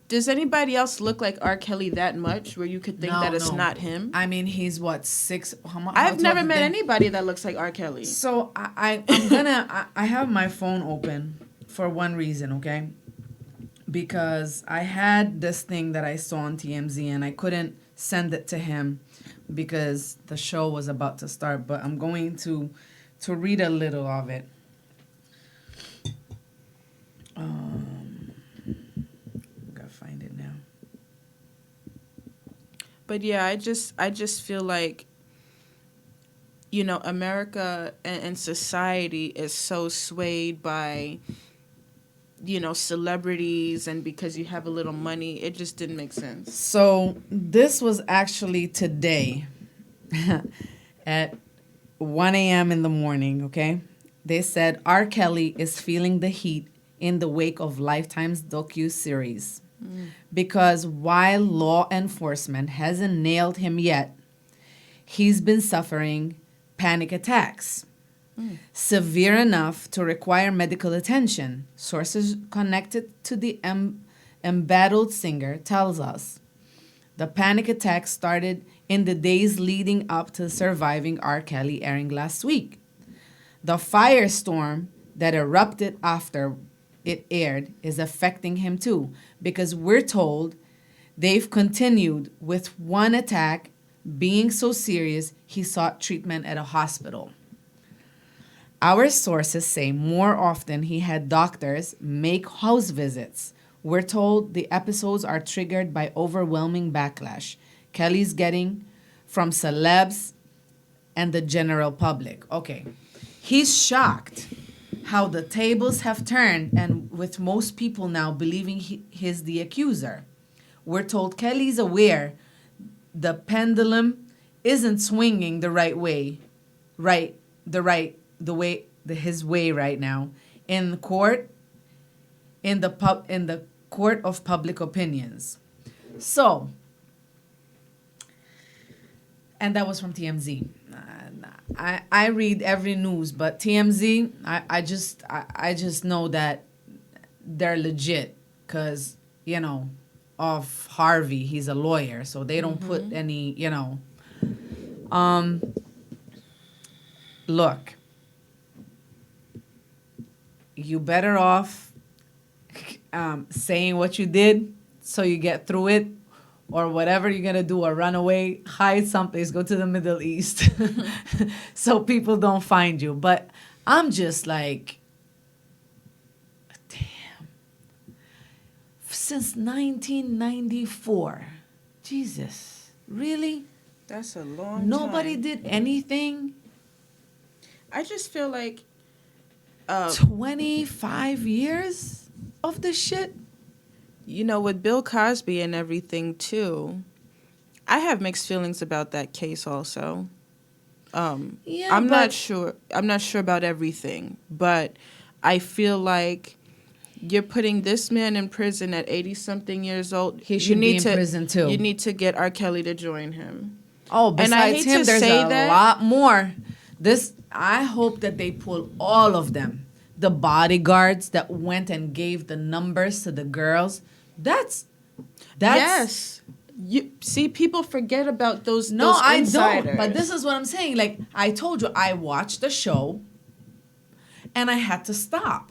C: Does anybody else look like R. Kelly that much where you could think that it's not him?
B: I mean, he's what, 6?
C: I've never met anybody that looks like R. Kelly.
B: So I have my phone open for one reason, okay? Because I had this thing that I saw on TMZ and I couldn't send it to him because the show was about to start, but I'm going to read a little of it. Gotta find it now.
C: But yeah, I just feel like, you know, America and society is so swayed by, you know, celebrities, and because you have a little money, it just didn't make sense.
B: So this was actually today at 1 a.m. in the morning, okay? They said R. Kelly is feeling the heat in the wake of Lifetime's docu-series. Because while law enforcement hasn't nailed him yet, he's been suffering panic attacks. Severe enough to require medical attention. Sources connected to the embattled singer tells us the panic attack started in the days leading up to Surviving R. Kelly airing last week. The firestorm that erupted after it aired is affecting him too, because we're told they've continued with one attack being so serious he sought treatment at a hospital. Our sources say more often he had doctors make house visits. We're told the episodes are triggered by overwhelming backlash Kelly's getting from celebs and the general public. Okay, he's shocked how the tables have turned, and with most people now believing he's the accuser. We're told Kelly's aware the pendulum isn't swinging the right way, his way right now in court, in the court of public opinions. So, and that was from TMZ. I read every news, but TMZ, I just know that they're legit because, you know, of Harvey, he's a lawyer, so they don't put any, you know. Look, you better off saying what you did so you get through it, or whatever you're going to do, or run away, hide someplace, go to the Middle East so people don't find you. But I'm just like, damn. Since 1994. Jesus. Really?
C: That's a long
B: Nobody
C: time.
B: did anything?
C: I just feel like
B: 25 years of this shit?
C: You know, with Bill Cosby and everything, too, I have mixed feelings about that case also.
B: Yeah,
C: I'm
B: but-
C: not sure. I'm not sure about everything, but I feel like you're putting this man in prison at 80-something years old.
B: He
C: You
B: should
C: need
B: be in
C: to-
B: prison too.
C: You need to get R. Kelly to join him.
B: Oh,
C: And I
B: besides
C: hate
B: him,
C: to
B: there's
C: say
B: a
C: that.
B: lot more. I hope that they pull all of them. The bodyguards that went and gave the numbers to the girls. That's
C: Yes. You see, people forget about those.
B: No,
C: those
B: I
C: insiders.
B: don't. But this is what I'm saying. Like I told you, I watched the show, and I had to stop.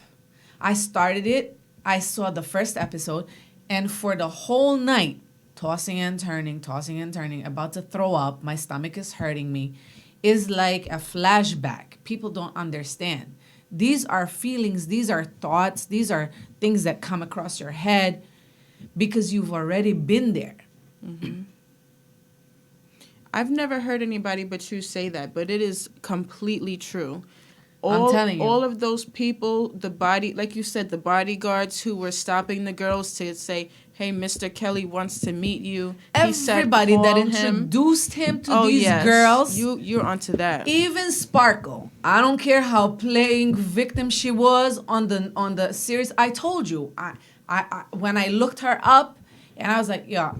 B: I started it. I saw the first episode, and for the whole night, tossing and turning, about to throw up. My stomach is hurting me. Is like a flashback. People don't understand. These are feelings. These are thoughts. These are things that come across your head because you've already been there.
C: I've never heard anybody but you say that, but it is completely true.
B: I'm telling you.
C: All of those people, like you said, the bodyguards who were stopping the girls to say, "Hey, Mr. Kelly wants to meet you."
B: Everybody that
C: "Call him."
B: introduced him to
C: Oh,
B: these
C: yes.
B: girls,
C: You're onto that.
B: even Sparkle. I don't care how playing victim she was on the series. I told you, I when I looked her up, and I was like, yeah,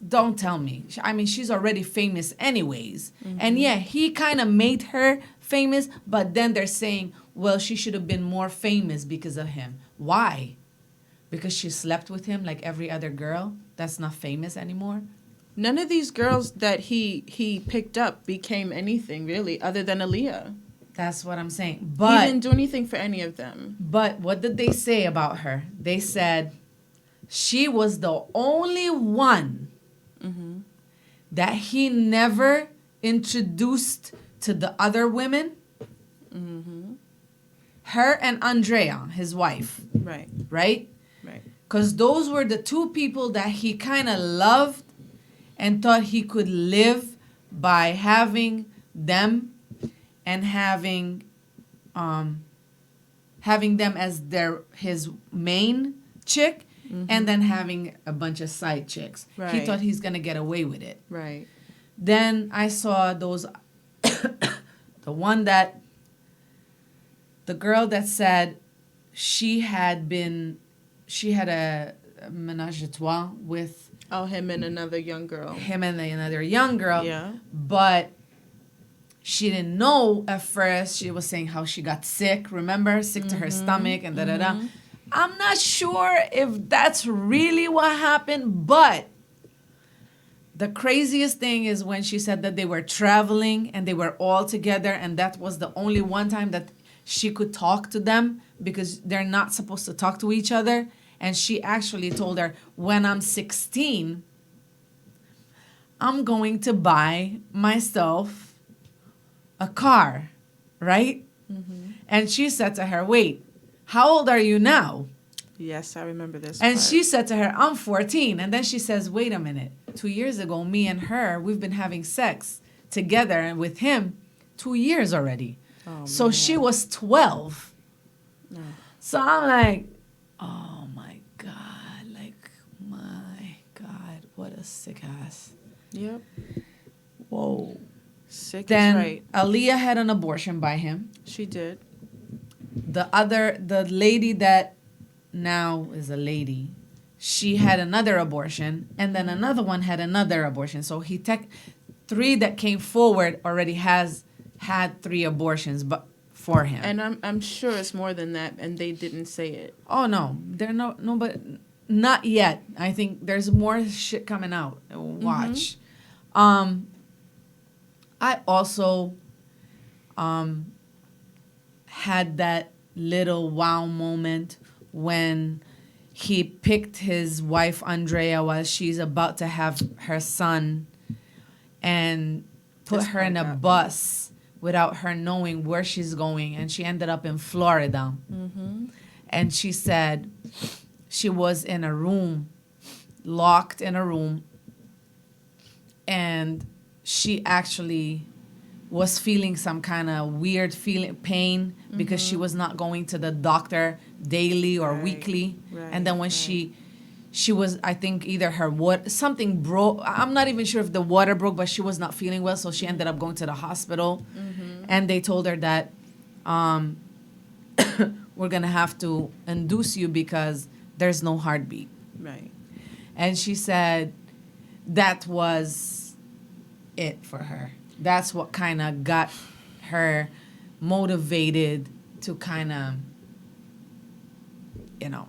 B: don't tell me. I mean, she's already famous anyways. And yeah, he kind of made her famous, but then they're saying, well, she should have been more famous because of him. Why? Because she slept with him like every other girl that's not famous anymore?
C: None of these girls that he picked up became anything really, other than Aaliyah.
B: That's what I'm saying.
C: He
B: But
C: didn't do anything for any of them.
B: But what did they say about her? They said she was the only one that he never introduced to the other women. Her and Andrea, his wife,
C: Right.
B: right?
C: Right.
B: Because those were the two people that he kind of loved and thought he could live by having them and having them as his main chick and then having a bunch of side chicks. He
C: Right.
B: thought he's gonna get away with it.
C: Right.
B: Then I saw those the girl that said she had a menage a trois with
C: Oh, him and another young girl.
B: him and another young girl.
C: Yeah.
B: But she didn't know at first. She was saying how she got sick, remember? Sick to her stomach and da-da-da. I'm not sure if that's really what happened, but the craziest thing is when she said that they were traveling and they were all together and that was the only one time that she could talk to them because they're not supposed to talk to each other. And she actually told her, when I'm 16, I'm going to buy myself a car, right? And she said to her, wait, how old are you now?
C: Yes, I remember this.
B: And
C: part.
B: she said to her, I'm 14. And then she says, wait a minute. 2 years ago, me and her, we've been having sex together and with him 2 years already.
C: Oh,
B: So
C: man.
B: she was 12.
C: No.
B: So I'm like, oh my God. Like, my God. What a sick ass.
C: Yep.
B: Whoa.
C: Sick
B: Then
C: is right.
B: Aaliyah had an abortion by him.
C: She did.
B: The lady that now is a lady, she had another abortion, and then another one had another abortion. So three that came forward already had 3 abortions, but for him.
C: And I'm sure it's more than that, and they didn't say it.
B: Oh no, but not yet. I think there's more shit coming out. Watch. I also had that little wow moment when he picked his wife Andrea while she's about to have her son and put
C: This
B: her in a
C: part got me.
B: bus without her knowing where she's going, and she ended up in Florida. And she said she was in a room, locked in a room, and she actually was feeling some kind of weird pain because she was not going to the doctor daily or
C: Right,
B: weekly.
C: right,
B: And then when
C: right.
B: she was, I think, either her water, something broke. I'm not even sure if the water broke, but she was not feeling well, so she ended up going to the hospital. And they told her that we're going to have to induce you because there's no heartbeat.
C: Right.
B: And she said that was it for her. That's what kind of got her motivated to kind of, you know.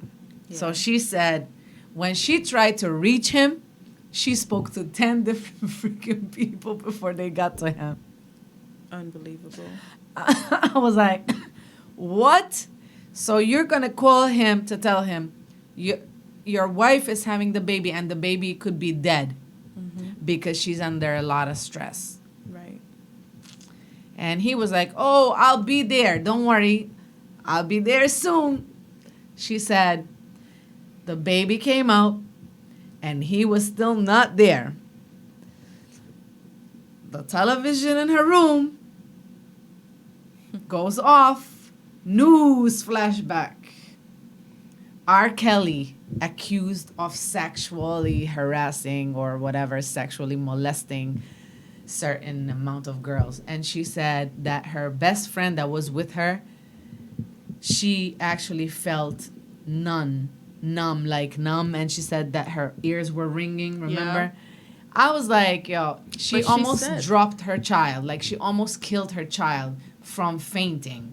C: Yeah.
B: So she said when she tried to reach him, she spoke to 10 different freaking people before they got to him.
C: Unbelievable.
B: I was like, what? So you're going to call him to tell him your wife is having the baby and the baby could be dead because she's under a lot of stress.
C: Right.
B: And he was like, oh, I'll be there. Don't worry. I'll be there soon. She said the baby came out and he was still not there. The television in her room goes off. News flashback. R.Kelly accused of sexually harassing or whatever, sexually molesting certain amount of girls. And she said that her best friend that was with her, she actually felt numb, and she said that her ears were ringing, remember?
C: Yeah.
B: I was like, yo, she
C: But she
B: almost
C: said-
B: dropped her child. Like, she almost killed her child from fainting.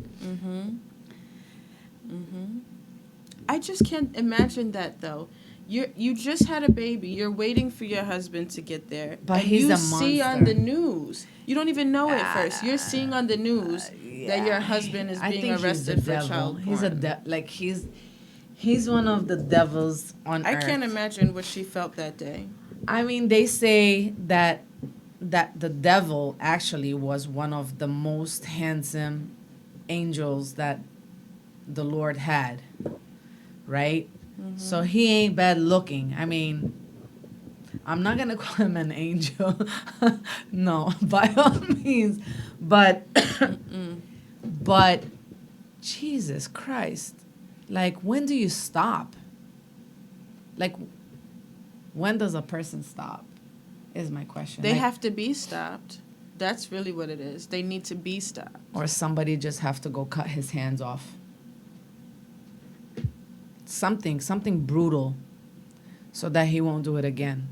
C: I just can't imagine that though. You just had a baby. You're waiting for your husband to get there.
B: But
C: and
B: he's
C: you
B: a
C: see on
B: monster.
C: the news. You don't even know it first. You're seeing on the news that your husband is
B: I
C: being
B: think he's
C: arrested
B: the
C: for
B: devil.
C: child
B: He's
C: porn.
B: He's one of the devils on
C: I
B: earth.
C: can't imagine what she felt that day.
B: I mean, they say that the devil actually was one of the most handsome angels that the Lord had, right? So he ain't bad looking. I mean, I'm not gonna call him an angel, no, by all means, but but Jesus Christ, like, when do you stop? Like, when does a person stop? Is my question.
C: They
B: Like,
C: have to be stopped. That's really what it is. They need to be stopped.
B: or somebody just have to go cut his hands off. Something brutal, so that he won't do it again.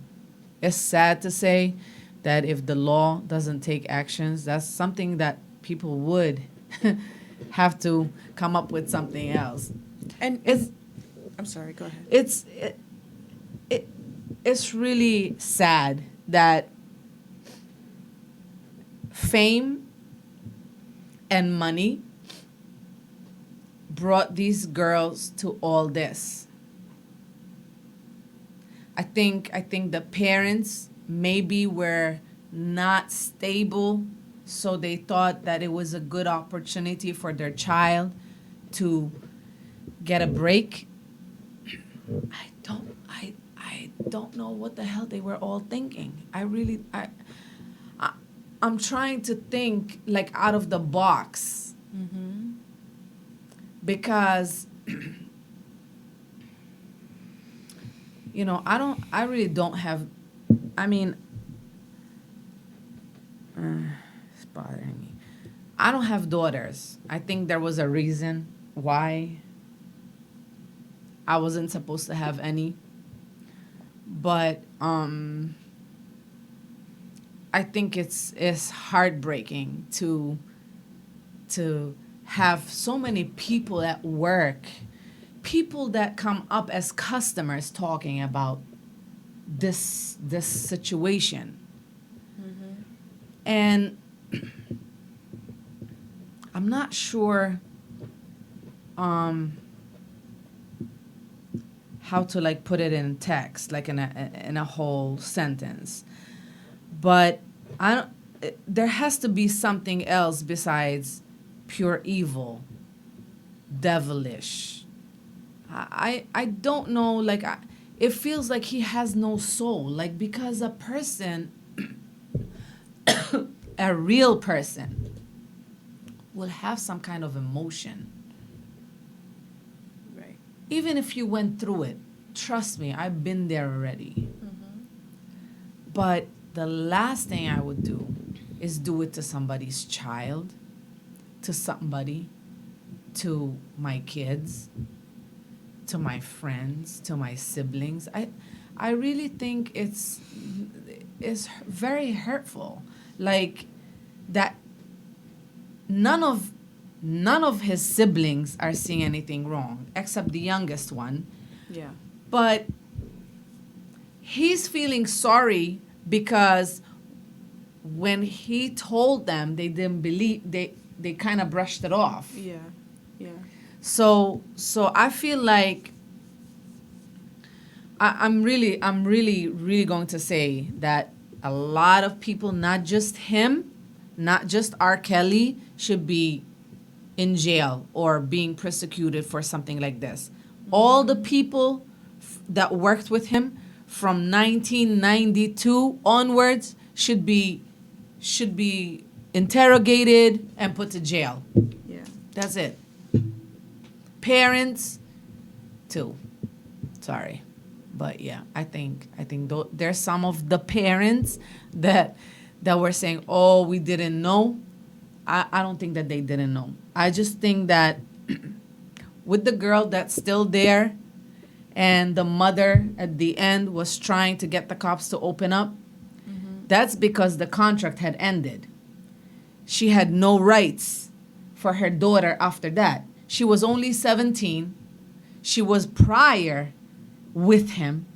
B: It's sad to say that if the law doesn't take actions, that's something that people would have to come up with something else.
C: And
B: It's
C: I'm sorry, go ahead.
B: it's really sad that fame and money brought these girls to all this. I think the parents maybe were not stable, so they thought that it was a good opportunity for their child to get a break. I don't know what the hell they were all thinking. I'm trying to think like out of the box. Because you know, I really don't have, I mean, it's bothering me. I don't have daughters. I think there was a reason why I wasn't supposed to have any. But I think it's heartbreaking to have so many people at work, people that come up as customers talking about this situation. And I'm not sure how to like put it in text, like in a whole sentence. But there has to be something else besides pure evil, devilish. I don't know, like, it feels like he has no soul, like, because a person, a real person, will have some kind of emotion.
C: Right.
B: Even if you went through it, trust me, I've been there already. But the last thing I would do is do it to somebody's child, to somebody, to my kids, to my friends, to my siblings. I really think it's very hurtful. Like that none of his siblings are seeing anything wrong except the youngest one.
C: Yeah.
B: But he's feeling sorry because when he told them, they didn't believe, they kind of brushed it off.
C: Yeah. Yeah.
B: So I feel like I'm really going to say that a lot of people, not just him, not just R. Kelly, should be in jail or being persecuted for something like this. All the people that worked with him from 1992 onwards should be interrogated and put to jail.
C: Yeah.
B: That's it. Parents, too. Sorry, but yeah, I think there's some of the parents that were saying, "Oh, we didn't know." I don't think that they didn't know. I just think that with the girl that's still there, and the mother at the end was trying to get the cops to open up, that's because the contract had ended. She had no rights for her daughter after that. She was only 17. She was prior with him,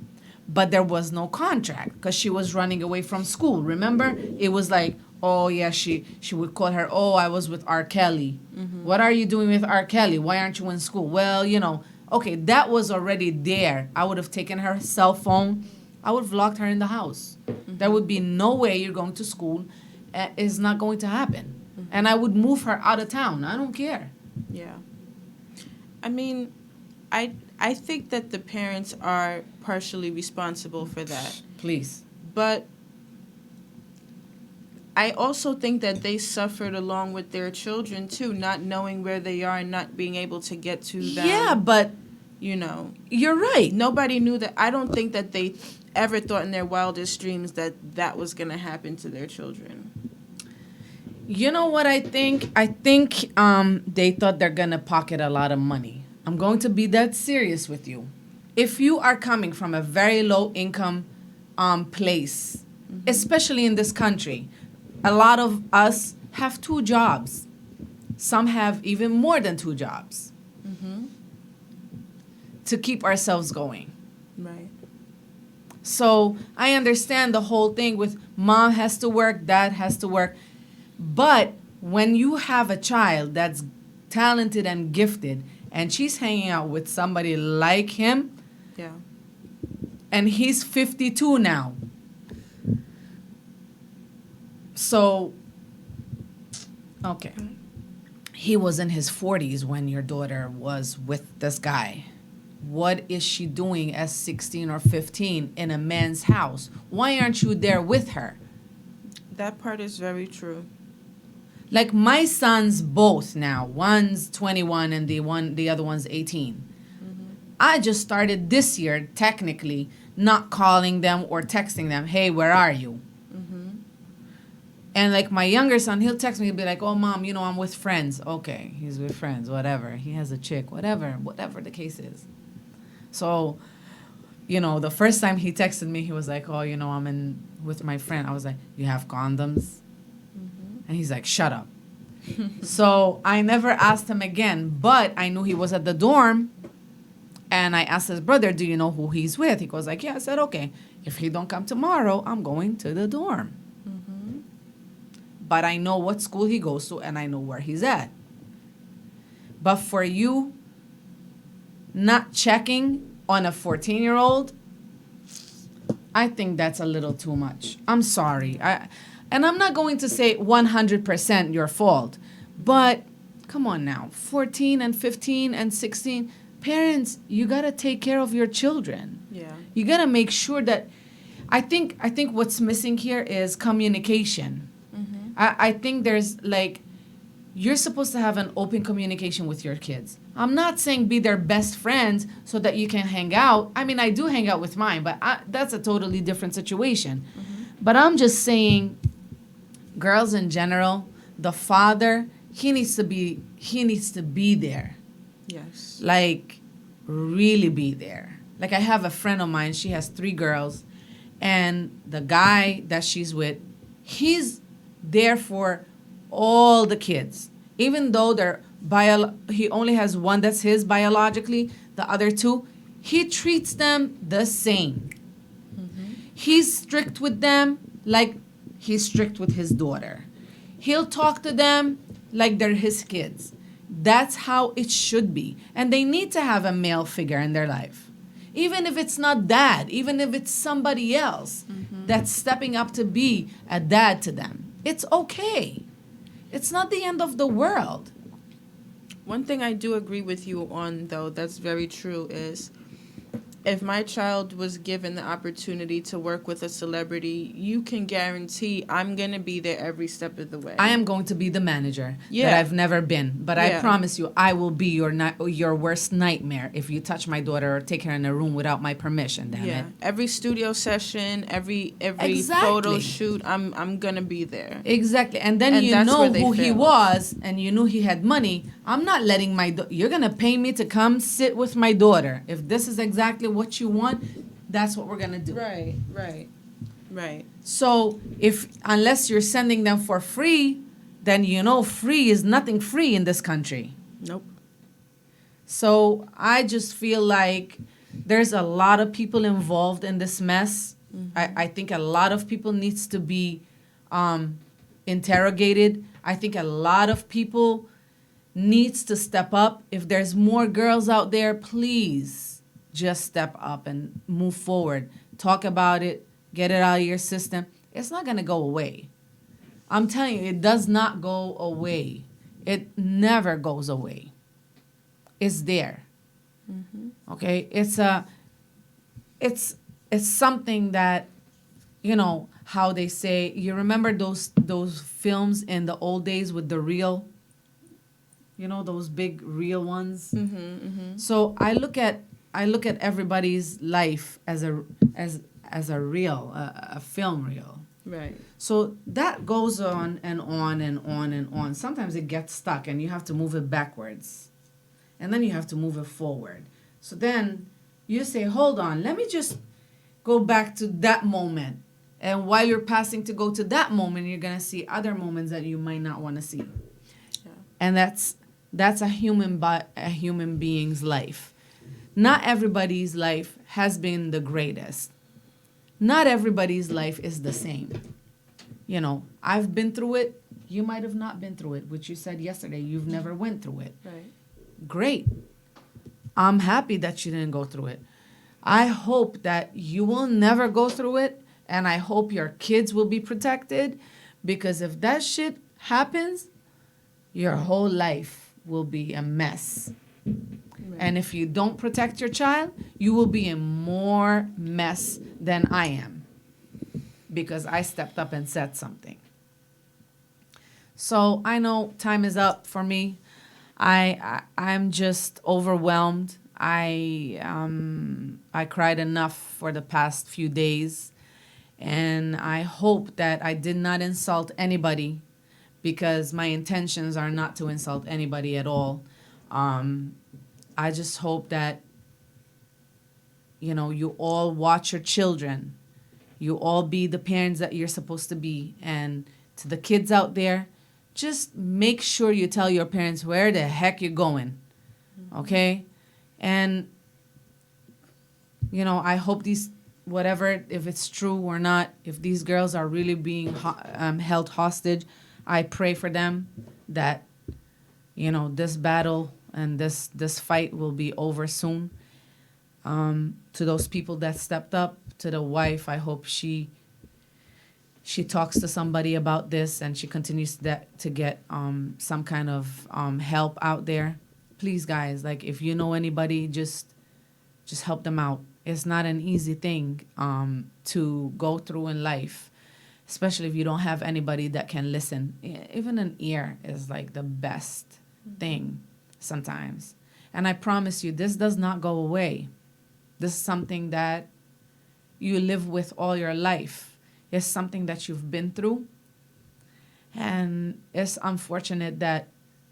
B: but there was no contract because she was running away from school. Remember? It was like, oh, yeah, she would call her, oh, I was with R. Kelly. What are you doing with R. Kelly? Why aren't you in school? Well, okay, that was already there. I would have taken her cell phone. I would have locked her in the house. There would be no way you're going to school. It's not going to happen. And I would move her out of town. I don't care.
C: Yeah. I mean, I think that the parents are partially responsible for that.
B: Please.
C: But I also think that they suffered along with their children, too, not knowing where they are and not being able to get to them.
B: Yeah, but you're right.
C: Nobody knew that. I don't think that they ever thought in their wildest dreams that was going to happen to their children.
B: You know what I think? I think they thought they're going to pocket a lot of money. I'm going to be that serious with you. If you are coming from a very low income place, especially in this country, a lot of us have 2 jobs. Some have even more than 2 jobs to keep ourselves going.
C: Right.
B: So I understand the whole thing with mom has to work, dad has to work. But when you have a child that's talented and gifted, and she's hanging out with somebody like him,
C: Yeah.
B: and he's 52 now. So, okay. He was in his 40s when your daughter was with this guy. What is she doing as 16 or 15 in a man's house? Why aren't you there with her?
C: That part is very true.
B: Like my sons both now, one's 21 and the other one's 18. I just started this year, technically, not calling them or texting them, hey, where are you? And like my younger son, he'll text me, he'll be like, oh, mom, I'm with friends. Okay, he's with friends, whatever. He has a chick, whatever the case is. So, the first time he texted me, he was like, oh, I'm in with my friend. I was like, you have condoms? And he's like, shut up. So I never asked him again, but I knew he was at the dorm. And I asked his brother, do you know who he's with? He goes like, yeah. I said, okay, if he don't come tomorrow, I'm going to the dorm. But I know what school he goes to and I know where he's at. But for you not checking on a 14-year-old, I think that's a little too much. I'm sorry. And I'm not going to say 100% your fault, but come on now, 14 and 15 and 16, parents, you got to take care of your children.
C: Yeah.
B: You got to make sure that, I think what's missing here is communication. I think there's like, you're supposed to have an open communication with your kids. I'm not saying be their best friends so that you can hang out. I mean, I do hang out with mine, but that's a totally different situation. But I'm just saying, girls in general, the father, he needs to be there.
C: Yes.
B: Like, really be there. Like, I have a friend of mine, she has 3 girls, and the guy that she's with, he's there for all the kids. Even though he only has one that's his biologically, the other 2, he treats them the same. He's strict with them like he's strict with his daughter. He'll talk to them like they're his kids. That's how it should be. And they need to have a male figure in their life. Even if it's not dad, even if it's somebody else that's stepping up to be a dad to them. It's okay. It's not the end of the world.
C: One thing I do agree with you on, though, that's very true, is if my child was given the opportunity to work with a celebrity, you can guarantee I'm going to be there every step of the way.
B: I am going to be the manager that I've never been. But I promise you, I will be your worst nightmare if you touch my daughter or take her in a room without my permission, damn it.
C: Every studio session, every
B: Exactly.
C: photo shoot, I'm going to be there.
B: Exactly. And then you know who he was and you knew he had money. I'm not letting you're going to pay me to come sit with my daughter. If this is exactly what you want, that's what we're going to do.
C: Right.
B: So unless you're sending them for free, then you know free is nothing free in this country.
C: Nope.
B: So I just feel like there's a lot of people involved in this mess. I think a lot of people needs to be interrogated. I think a lot of people needs to step up. If there's more girls out there, please just step up and move forward. Talk about it. Get it out of your system. It's not going to go away. I'm telling you, it does not go away. It never goes away. It's there. Okay? It's something that, you know, how they say, you remember those films in the old days with the reel? You know, those big reel ones? So I look at everybody's life as a reel, a film reel.
C: Right.
B: So that goes on and on and on and on. Sometimes it gets stuck and you have to move it backwards. And then you have to move it forward. So then you say, hold on, let me just go back to that moment. And while you're passing to go to that moment, you're going to see other moments that you might not want to see. Yeah. And that's a human being's life. Not everybody's life has been the greatest. Not everybody's life is the same. You know, I've been through it. You might have not been through it, which you said yesterday. You've never went through it.
C: Right.
B: Great. I'm happy that you didn't go through it. I hope that you will never go through it, and I hope your kids will be protected, because if that shit happens, your whole life will be a mess. Right. And if you don't protect your child, you will be in more mess than I am, because I stepped up and said something. So I know time is up for me. I'm just overwhelmed. I cried enough for the past few days, and I hope that I did not insult anybody, because my intentions are not to insult anybody at all. I just hope that, you know, you all watch your children. You all be the parents that you're supposed to be. And to the kids out there, just make sure you tell your parents where the heck you're going. Okay? And, you know, I hope whatever, if it's true or not, if these girls are really being held hostage, I pray for them that, you know, this battle and this fight will be over soon. To those people that stepped up, to the wife, I hope she talks to somebody about this and she continues to get some kind of help out there. Please, guys, like, if you know anybody, just help them out. It's not an easy thing to go through in life. especially if you don't have anybody that can listen. Even an ear is like the best thing sometimes. And I promise you, this does not go away. This is something that you live with all your life. It's something that you've been through. And it's unfortunate that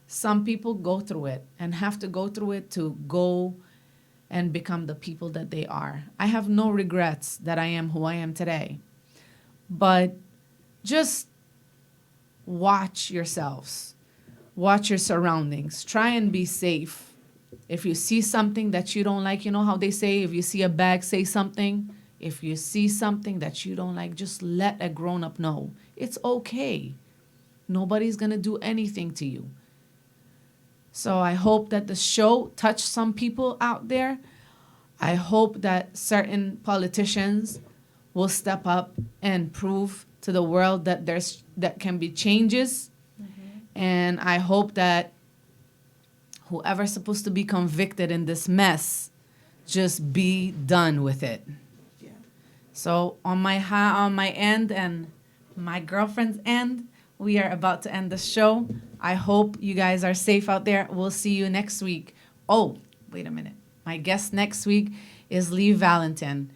B: some people go through it and have to go through it to go and become the people that they are. I have no regrets that I am who I am today. But just watch yourselves. Watch your surroundings. Try and be safe. If you see something that you don't like, you know how they say, if you see a bag, say something. If you see something that you don't like, just let a grown-up know. It's okay. Nobody's going to do anything to you. So I hope that the show touched some people out there. I hope that certain politicians will step up and prove to the world that that can be changes. And I hope that whoever's supposed to be convicted in this mess just be done with it.
C: Yeah.
B: So on my end and my girlfriend's end, we are about to end the show. I hope you guys are safe out there. We'll see you next week. Oh, wait a minute. My guest next week is Lee Valentin.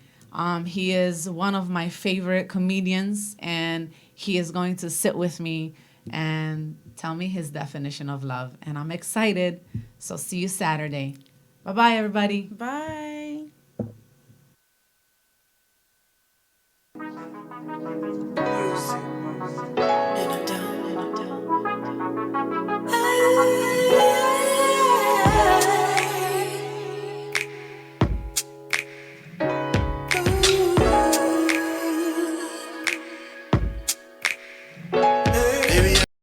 B: He is one of my favorite comedians, and he is going to sit with me and tell me his definition of love. And I'm excited. So see you Saturday. Bye-bye, everybody.
C: Bye.